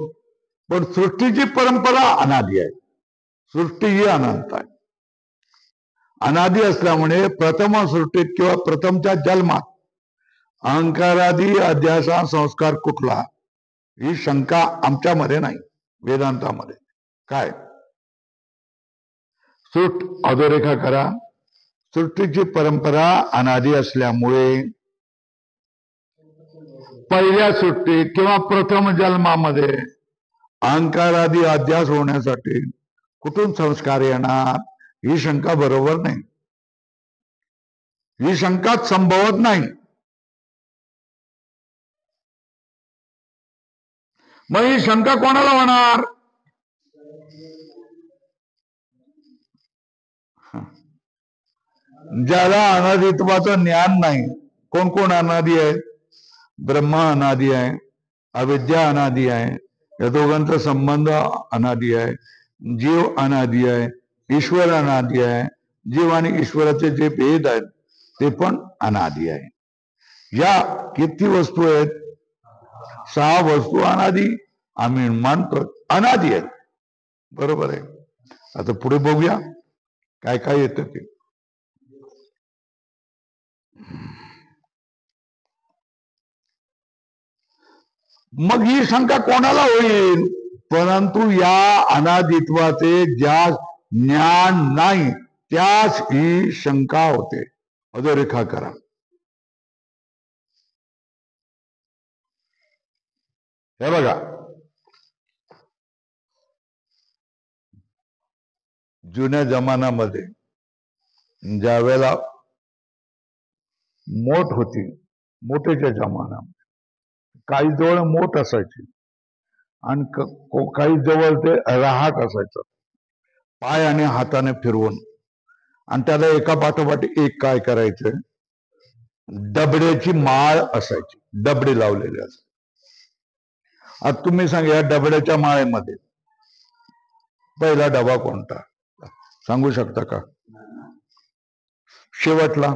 पण सृष्टीची परंपरा अनादी आहे. सृष्टी ही अनंत आहे. अनादी असल्यामुळे प्रथम सृष्टीत किंवा प्रथमच्या जन्मात अहंकारादी अध्यासा संस्कार कुठला, ही शंका आमच्यामध्ये नाही, वेदांतामध्ये. काय अधोरेखा करा. सृष्टीची परंपरा अनादी असल्यामुळे पहिल्या सृष्टीत किंवा प्रथम जन्मामध्ये अहंकारादी अध्यास होण्यासाठी कुठून संस्कार येणार? ही शंका बरोबर नाही. ही शंकाच संभवत नाही. मग ही शंका कोणाला होणार? ज्याला अनादित्वाचं ज्ञान नाही. कोण कोण अनादी आहे? ब्रह्म अनादी आहे, अविद्या अनादी आहे, या दोघांचा संबंध अनादी आहे, जीव अनादी आहे, ईश्वर अनादी आहे. जीव आणि ईश्वराचे जे भेद आहेत ते पण अनादी आहे. या किती वस्तू आहेत? 6 वस्तू अनादी आम्ही मानतो, अनादी आहेत. बरोबर आहे. आता पुढे बघूया काय काय येतं ते. मग ही शंका कोणाला होईल? परंतु या अनादित्वाचे ज्या ज्ञान नाही त्यास ही शंका होते. अधोरेखा करा. हे बघा, जुन्या जमान्यामध्ये ज्या वेळेला मोठ होती, मोठेच्या जमान्यामध्ये काही जवळ मोठ असायची आणि काही जवळ ते राहत असायचं, पाय आणि हाताने फिरवून. आणि त्याला एका पाठोपाठ एक काय करायचं? डबड्याची माळ असायची, डबडे लावलेले असायचे. आता तुम्ही सांगा, या डबड्याच्या माळेमध्ये पहिला डबा कोणता सांगू शकता का? शेवटला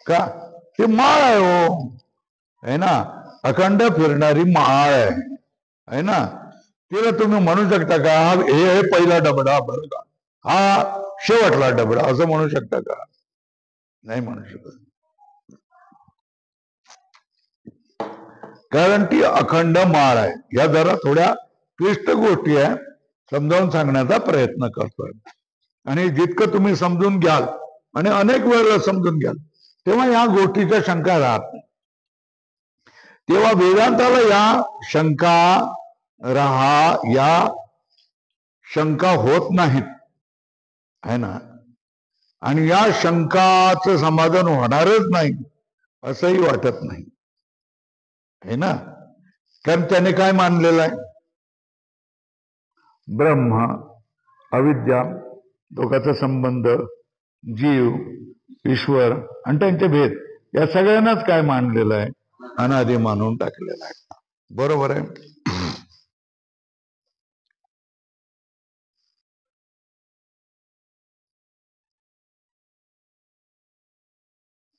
का? ते माळ आहे हो, है ना. अखंड फिरणारी माळ आहे ना. तिला तुम्ही म्हणू शकता का हे पहिला डबडा बरं का, हा शेवटला डबडा, असं म्हणू शकता का? नाही म्हणू शकत. कारण ती अखंड माळ आहे. या जरा थोड्या क्लिष्ट गोष्टी आहे, समजावून सांगण्याचा प्रयत्न करतोय. आणि जितकं तुम्ही समजून घ्याल आणि अनेक वेळेला समजून घ्याल तेव्हा या गोष्टीच्या शंका राहत नाही. तेव्हा वेदांताला या शंका या शंका होत नाहीत, आहे ना. आणि या शंकाचं समाधान होणारच नाही असंही वाटत नाही, आहे ना. कारण त्याने काय मानलेलं आहे? ब्रह्म, अविद्या, दोघांचा संबंध, जीव, ईश्वर आणि त्यांचे भेद, या सगळ्यांनाच काय मानलेलं आहे? अनादि मानून टाकलेलं आहे. बरोबर आहे.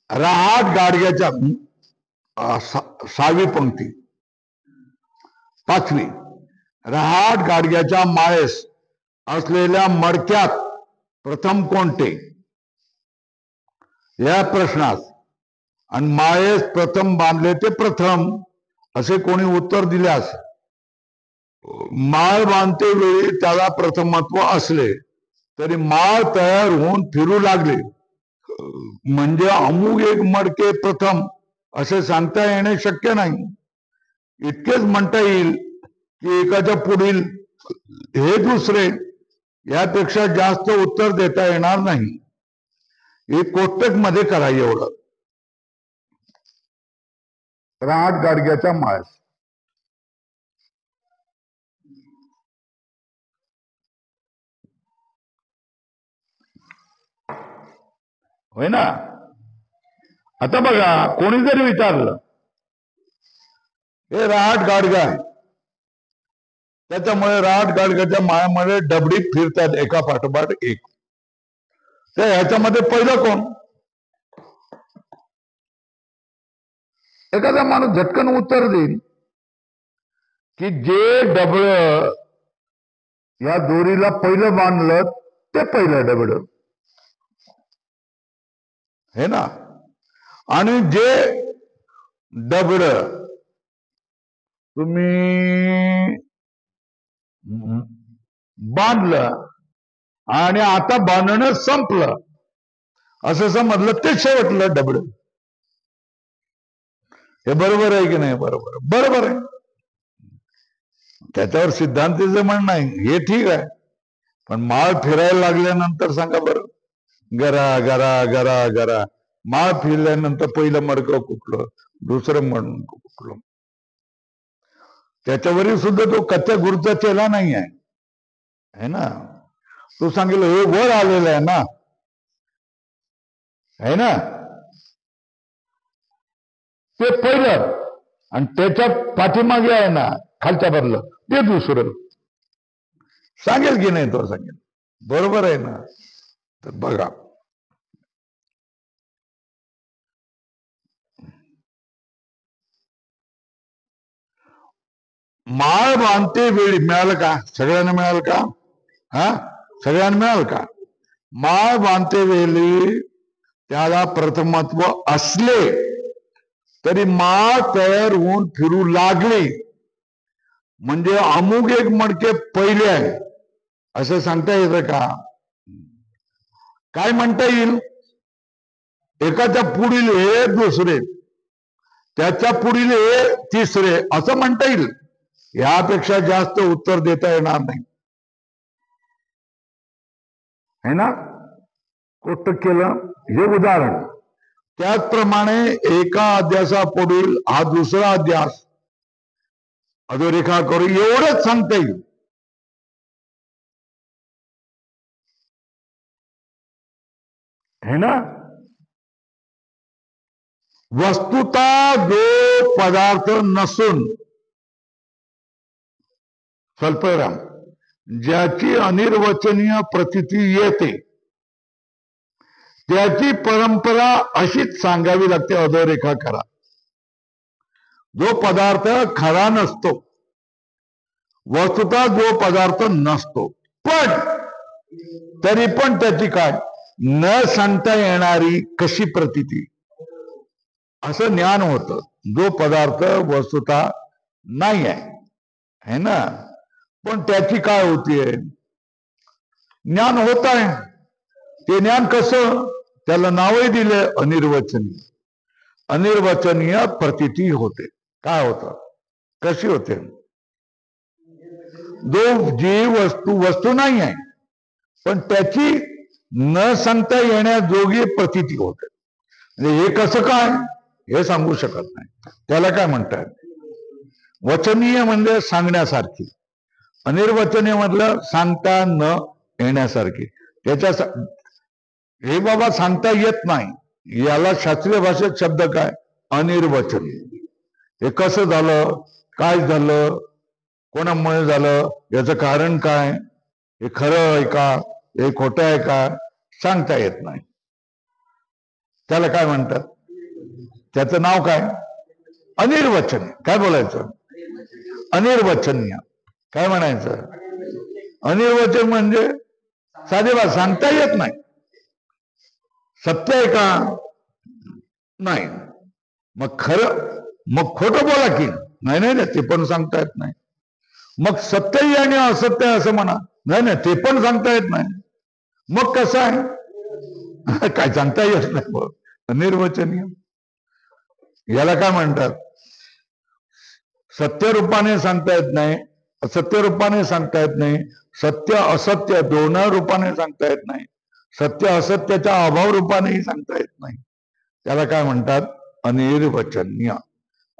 रहाट गाडग्याच्या 6वी पंक्ती. 5वी, रहाट गाडग्याच्या माळेस असलेल्या मडक्यात प्रथम कोणते? या प्रश्नास आणि माळेस प्रथम बांधले ते प्रथम असे कोणी उत्तर दिल्यास माळ बांधते वेळी त्याला प्रथमत्व असले तरी माळ तयार होऊन फिरू लागले म्हणजे अमुक एक मडके प्रथम असे सांगता येणे शक्य नाही. इतकेच म्हणता येईल की एकाच्या पुढील हे दुसरे, यापेक्षा जास्त उत्तर देता येणार नाही. हे कोष्टक मध्ये करा एवढं. रहाट गाडग्याच्या माळेस. होय ना. आता बघा, कोणी जरी विचारलं हे रहाट गाडगा आहे, त्याच्यामुळे रहाट गाडग्याच्या माळ्यामध्ये डबडी फिरतात एका पाठोपाठ एक, तर ह्याच्यामध्ये पहिलं कोण? एखादा माणूस झटकन उत्तर देईल की जे डबळ या दोरीला पहिलं बांधलं ते पहिलं डबड, हे ना. आणि जे डबड तुम्ही बांधलं आणि आता बांधणं संपलं असं समजलं ते शेवटलं डबड. हे बरोबर आहे की नाही? बरोबर, बरोबर आहे. त्याच्यावर सिद्धांतीचं म्हणणं आहे हे ठीक आहे, पण माळ फिरायला लागल्यानंतर सांगा बरं, गरा गरा गरा गरा, माळ फिरल्यानंतर पहिलं मडकं कुठलं, दुसरं मडकं कुठलं? त्याच्यावरील सुद्धा तो कच्च्या गुरुचा चेला नाही आहे ना. तो सांगेल हे वर आलेलं आहे ना, आहे ना, ते पहिलं आणि त्याच्या पाठीमागे आहे ना खालच्या बदलं ते दुसरं. सांगेल की नाही? तो सांगेल. बरोबर आहे ना. तर बघा, माळ बांधते वेळी मिळालं का? सगळ्यांना मिळालं का? हा, सगळ्यांना मिळालं का? माळ बांधते वेळी त्याला प्रथमत्व असले तरी माळ तयार होऊन फिरू लागले म्हणजे अमुक एक मडके पहिले आहे असं सांगता येतं का? काय म्हणता येईल? एकाच्या पुढील हे दुसरे, त्याच्या पुढील हे तिसरे असं म्हणता येईल. यापेक्षा जास्त उत्तर देता येणार नाही, है ना. कोष्टक केलं हे उदाहरण. त्याचप्रमाणे एका अध्यासापुढील हा दुसरा अध्यास अधोरेखा करू एवढंच सांगता येईल, है ना. वस्तुता जो पदार्थ नसून स्वल्पराम ज्याची अनिर्वचनीय प्रतीती येते त्याची परंपरा अशीच सांगावी लागते. अधोरेखा करा. जो पदार्थ खरा नसतो, वस्तुता जो पदार्थ नसतो, पण तरी पण त्याची काय न सांगता येणारी कशी प्रतीती असं ज्ञान होतं. जो पदार्थ वस्तुता नाही आहे, है ना, पण त्याची काय होतीये ज्ञान होत आहे. ते ज्ञान कसं? त्याला नावही दिले अनिर्वचनीय. अनिर्वचनीय प्रतीती होते. काय होतं? कशी होते? जी वस्तू नाही आहे, पण त्याची न सांगता येण्याजोगी प्रतीती होते. म्हणजे हे कसं काय हे सांगू शकत नाही. त्याला काय म्हणतात? वचनीय म्हणजे सांगण्यासारखी, अनिर्वचनीय म्हटलं सांगता न येण्यासारखी. त्याच्या हे बाबा सांगता येत नाही, याला शास्त्रीय भाषेत शब्द काय? अनिर्वचनीय. हे कसं झालं, काय झालं, कोणामुळे झालं, याचं कारण काय, हे खरं आहे का, हे खोटं आहे का, सांगता येत नाही. त्याला काय म्हणतात? त्याचं नाव काय? अनिर्वचनीय. काय बोलायचं? अनिर्वचनीय. काय म्हणायचं? अनिर्वचन म्हणजे साधे बात सांगता येत नाही. सत्य आहे का? नाही. मग खरं, मग खोटं बोला की. नाही नाही ते पण सांगता येत नाही. मग सत्यही आणि असत्य असं म्हणा. नाही नाही ते पण सांगता येत नाही. मग कसं आहे? काय सांगता येत नाही. मग अनिर्वचनीय. याला काय म्हणतात? सत्य रूपाने सांगता येत नाही, असत्य रूपाने सांगता येत नाही, सत्य असत्य दोन्ही रूपाने सांगता येत नाही, सत्य असत्याच्या अभाव रूपानेही सांगता येत नाही. त्याला काय म्हणतात? अनिर्वचनीय.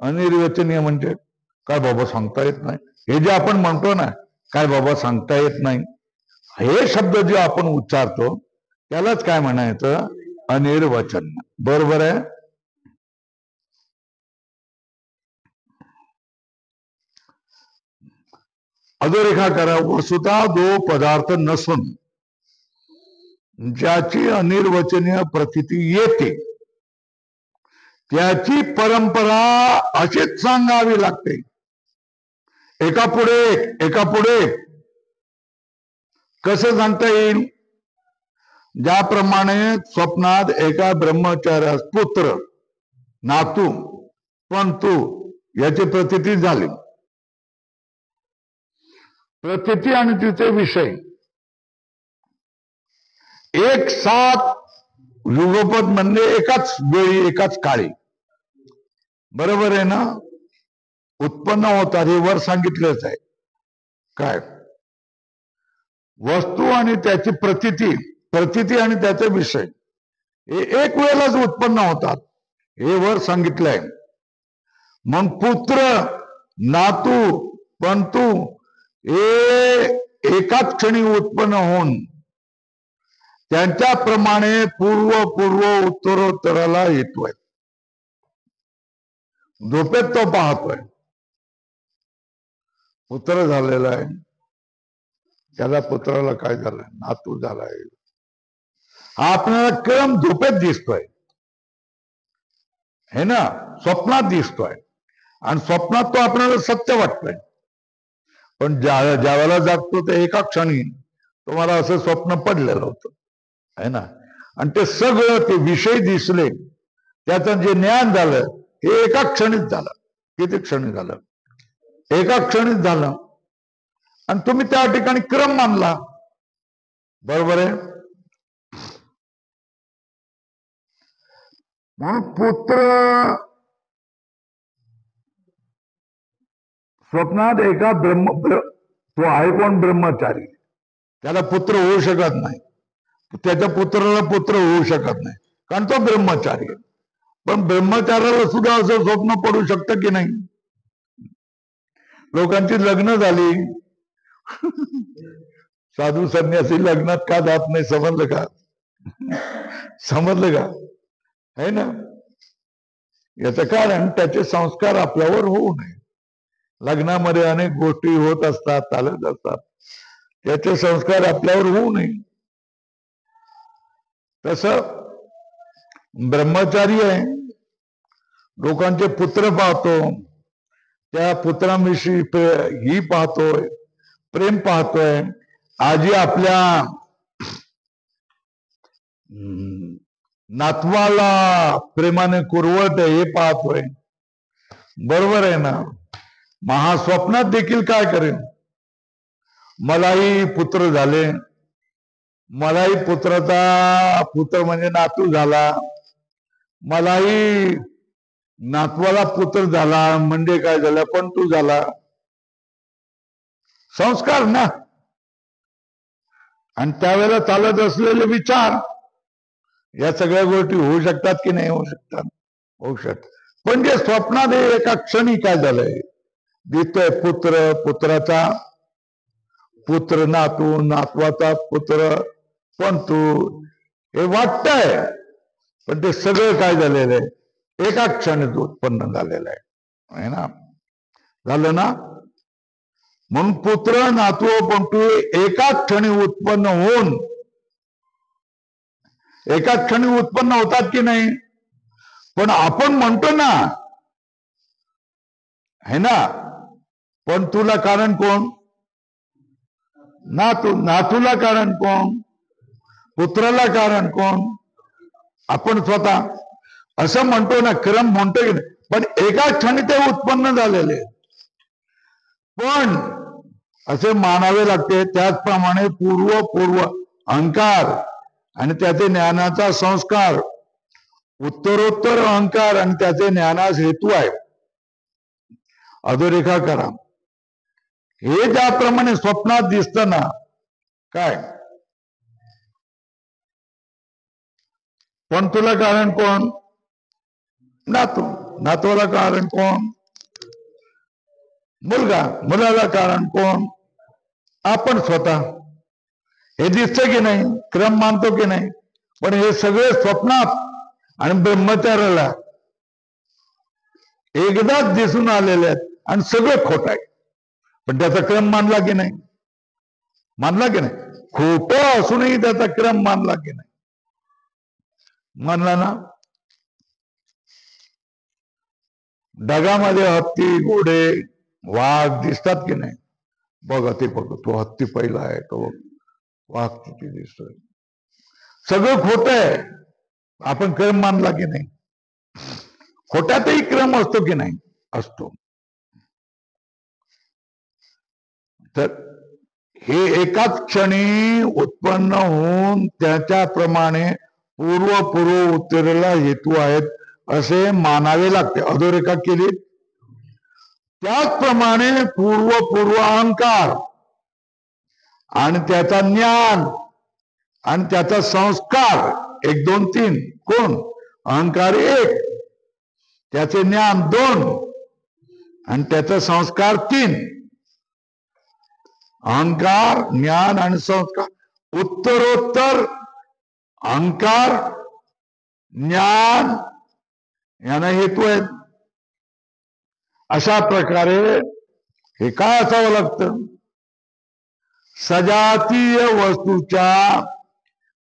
अनिर्वचनीय म्हणजे काय बाबा सांगता येत नाही. हे जे आपण म्हणतो ना, काय बाबा सांगता येत नाही, हे शब्द जे आपण उच्चारतो त्यालाच काय म्हणायचं? अनिर्वचनीय. बरोबर आहे? अधोरेखा करा. वस्तुतः दो पदार्थ नसून ज्याची अनिर्वचनीय प्रतीती येते त्याची परंपरा अशीच सांगावी लागते. एका पुढे एक, एका पुढे एक. कसं सांगता येईल? ज्याप्रमाणे स्वप्नात एका ब्रह्मचार्यास पुत्र, नातू, पंतू याची प्रतीती झाली. प्रतीती आणि तिचे विषय एक साथ युगपत म्हणजे एकाच वेळी एकाच काळी, बरोबर आहे ना, उत्पन्न होतात. हे वर सांगितलंच आहे. काय? वस्तू आणि त्याची प्रतीती, प्रतीती आणि त्याचे विषय हे एक वेळेलाच उत्पन्न होतात. हे वर सांगितलंय. मग पुत्र, नातू, पंतू हे एकाच क्षणी उत्पन्न होऊन त्यांच्याप्रमाणे पूर्व पूर्व उत्तरोत्तराला येतोय. झोपेत तो पाहतोय. पुत्र झालेला आहे, त्याला पुत्राला काय झालंय? नातू झालाय. हा आपल्याला क्रम झोपेत दिसतोय, हे ना, स्वप्नात दिसतोय. आणि स्वप्नात तो आपल्याला सत्य वाटतोय. पण ज्या वेळेला जागतो ते एका क्षणी तुम्हाला असं स्वप्न पडलेलं होतं, है ना. आणि ते सगळं ते विषय दिसले, त्याचं जे ज्ञान झालं हे एका क्षणीच झालं. किती क्षणी झालं? एका क्षणीच झालं. आणि तुम्ही त्या ठिकाणी क्रम मानला. बरोबर आहे? मग पुत्र स्वप्नात एका तो आहे कोण? ब्रह्मचारी. त्याला पुत्र होऊ शकत नाही. त्याच्या पुत्राला पुत्र होऊ शकत नाही, कारण तो ब्रह्मचारी आहे. पण ब्रह्मचार्याला सुद्धा असं स्वप्न पडू शकतं की नाही? लोकांची लग्न झाली, साधू संन्यासी लग्नात का जात नाही? समजलं का? समजलं का? है ना. याचं कारण त्याचे संस्कार आपल्यावर होऊ नये. लग्नामध्ये अनेक गोष्टी होत असतात, चालत असतात, त्याचे संस्कार आपल्यावर होऊ नये. तसं ब्रह्मचारी आहे, लोकांचे पुत्र पाहतो, त्या पुत्रांविषयी ही पाहतोय, प्रेम पाहतोय. आजी आपल्या नातवाला प्रेमाने कुरवत हे पाहतोय. बरोबर आहे ना. महास्वप्नात देखील काय करेल? मलाही पुत्र झाले, मलाही पुत्राचा पुत्र म्हणजे नातू झाला, मलाही नातवाला पुत्र झाला म्हणजे काय झालं? पण तू झाला. संस्कार ना. आणि त्यावेळेला चालत असलेले विचार या सगळ्या गोष्टी होऊ शकतात की नाही होऊ शकतात? होऊ शकतात. पण जे स्वप्नात एका क्षणी काय झालंय, दिसतोय पुत्र, पुत्राचा पुत्र, नातू, नातवाचा पुत्र, पण तू हे वाटतंय, पण ते सगळं काय झालेलं आहे एका क्षणीत उत्पन्न झालेलं आहे ना. झालं ना. म्हणून पुत्र, नातू, पण तू एकाच क्षणी उत्पन्न होऊन एकाच क्षणी उत्पन्न होतात की नाही. पण आपण म्हणतो ना, है ना, पण तुला कारण कोण? नातूला कारण कोण? पुत्राला कारण कोण? आपण स्वतः. असं म्हणतो ना, क्रम म्हणतो की नाही, पण एकाच क्षणी ते उत्पन्न झालेले. पण असे मानावे लागते. त्याचप्रमाणे पूर्व अहंकार आणि त्याचे ज्ञानाचा संस्कार, उत्तरोत्तर अहंकार आणि त्याचे ज्ञानास हेतू आहे. अधोरेखा करा. हे ज्याप्रमाणे स्वप्नात दिसतं ना, काय पण तुला कारण कोण? नातू. नातूला कारण कोण? मुलगा. मुलाला कारण कोण? आपण स्वतः. हे दिसतं की नाही? क्रम मानतो की नाही? पण हे सगळे स्वप्नात आणि ब्रह्मचार्याला एकदाच दिसून आलेले आहेत आणि सगळं खोट आहे. पण त्याचा क्रम मानला की नाही? मानला की नाही? खोटं असूनही त्याचा क्रम मानला की नाही? मानला ना. ढगामध्ये हत्ती, घोडे, वाघ दिसतात की नाही? बघा ते बघ, तो हत्ती पहिला आहे, तो वाघ किती दिसतोय. सगळं खोट आहे. आपण क्रम मानला की नाही? खोट्यातही क्रम असतो की नाही? असतो. तर हे एकाच क्षणी उत्पन्न होऊन त्याच्याप्रमाणे पूर्व उत्तरेला हेतू आहेत असे मानावे लागते. अधोरेखा केली. त्याचप्रमाणे पूर्व अहंकार आणि त्याचा ज्ञान आणि त्याचा संस्कार 1 2 3 कोण? अहंकार 1, त्याचे ज्ञान 2 आणि त्याचा संस्कार 3. अहंकार, ज्ञान आणि संस्कार. उत्तरोत्तर अहंकार, ज्ञान यांना हेतू आहेत. अशा प्रकारे हे काय असावं लागतं? सजातीय वस्तूच्या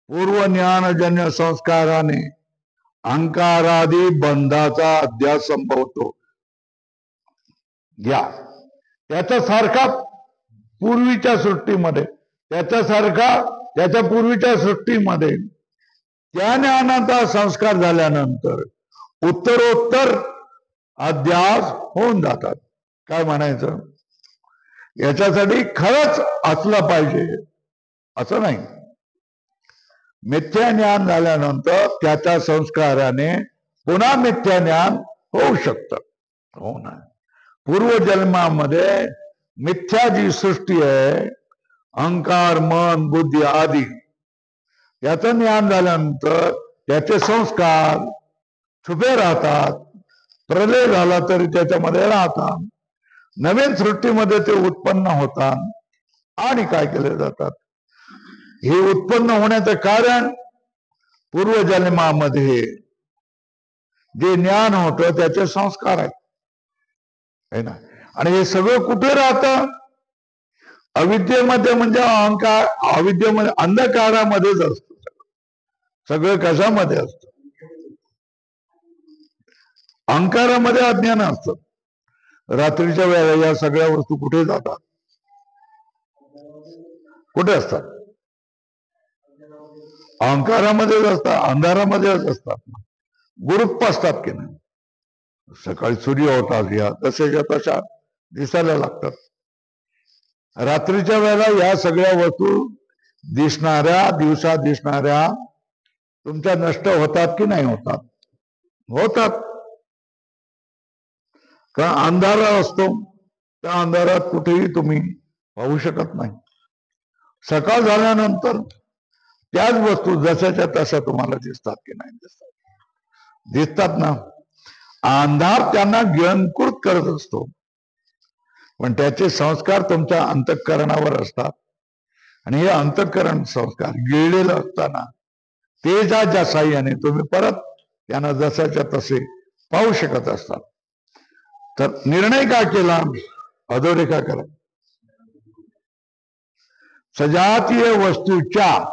पूर्वज्ञानजन्य संस्काराने अहंकारादी बंधाचा अध्यास संभवतो. घ्या त्याच्यासारखा पूर्वीच्या सृष्टीमध्ये, त्याच्या पूर्वीच्या सृष्टीमध्ये त्या ज्ञानाचा संस्कार झाल्यानंतर उत्तरोत्तर अध्यास होऊन जातात. काय म्हणायचं? याच्यासाठी खरंच असलं पाहिजे असं नाही. मिथ्या ज्ञान झाल्यानंतर त्याच्या संस्काराने पुन्हा मिथ्या ज्ञान होऊ शकतं. हो ना. पूर्वजन्मामध्ये मिथ्या जी सृष्टी आहे, अहंकार, मन, बुद्धी आदी, याचं ज्ञान झाल्यानंतर त्याचे संस्कार छुपे राहतात. प्रलय झाला तरी त्याच्यामध्ये राहतात. नवीन सृष्टीमध्ये ते उत्पन्न होतात आणि काय केले जातात? हे उत्पन्न होण्याचं कारण पूर्वजन्मामध्ये जे ज्ञान होतं त्याचे संस्कार आहेत, है ना. आणि हे सगळं कुठे राहतं? अविद्येमध्ये. म्हणजे अहंकार, अविद्येमध्ये अंधकारामध्येच असतं. सगळं कशामध्ये असतं? अहंकारामध्ये अज्ञान असतं. रात्रीच्या वेळेला या सगळ्या वस्तू कुठे जातात? कुठे असतात? अहंकारामध्येच असतात, अंधारामध्येच असतात. गुरुप असतात की नाही? सकाळी सूर्य होतात, या तसेच्या तशा दिसायला लागतात. रात्रीच्या वेळेला या सगळ्या वस्तू दिसणाऱ्या, दिवसा दिसणाऱ्या तुमच्या नष्ट होतात की नाही होतात? होतात. का अंधार असतो, त्या अंधारात कुठेही तुम्ही पाहू शकत नाही. सकाळ झाल्यानंतर त्याच वस्तू जशाच्या तशा तुम्हाला दिसतात की नाही दिसतात? दिसतात ना. अंधार त्यांना गिळंकृत करत असतो, पण त्याचे संस्कार तुमच्या अंतःकरणावर असतात. आणि हे अंतःकरण संस्कार गिळलेलं असताना तेजाच्या साह्याने तुम्ही परत त्यांना जसाच्या तसे पाहू शकत असतात. तर निर्णय काय केला? अधोरेखा करा. सजातीय वस्तूच्या,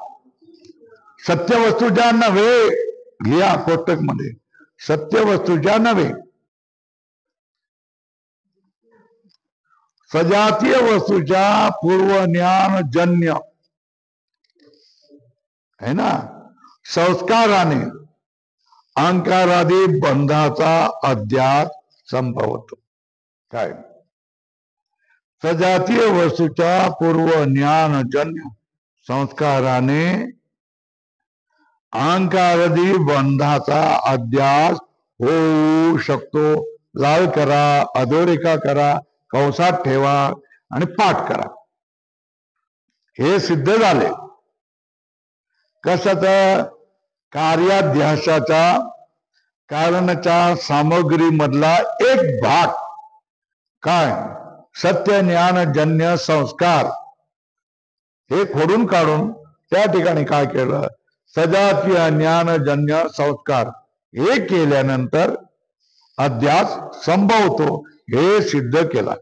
सत्य वस्तूच्या नव्हे, लिहा कोष्टक मध्ये, सत्य वस्तूच्या नव्हे, सजातीय वस्तूच्या पूर्वज्ञानजन्य है ना संस्काराने अहंकारादी बंधाचा अध्यास संभवतो. काय? सजातीय वस्तूच्या पूर्वज्ञानजन्य संस्काराने अहंकारादी बंधाचा अध्यास होऊ शकतो. लाल करा, अधोरेखा करा, कंसात ठेवा आणि पाठ करा. हे सिद्ध झाले. कशाच? कार्याध्यासाचा कारणच्या सामग्री मधला एक भाग. काय? सत्य ज्ञानजन्य संस्कार हे खोडून काढून त्या ठिकाणी काय केलं? सजातीय ज्ञानजन्य संस्कार हे केल्यानंतर अध्यास संभवतो हे सिद्ध केला.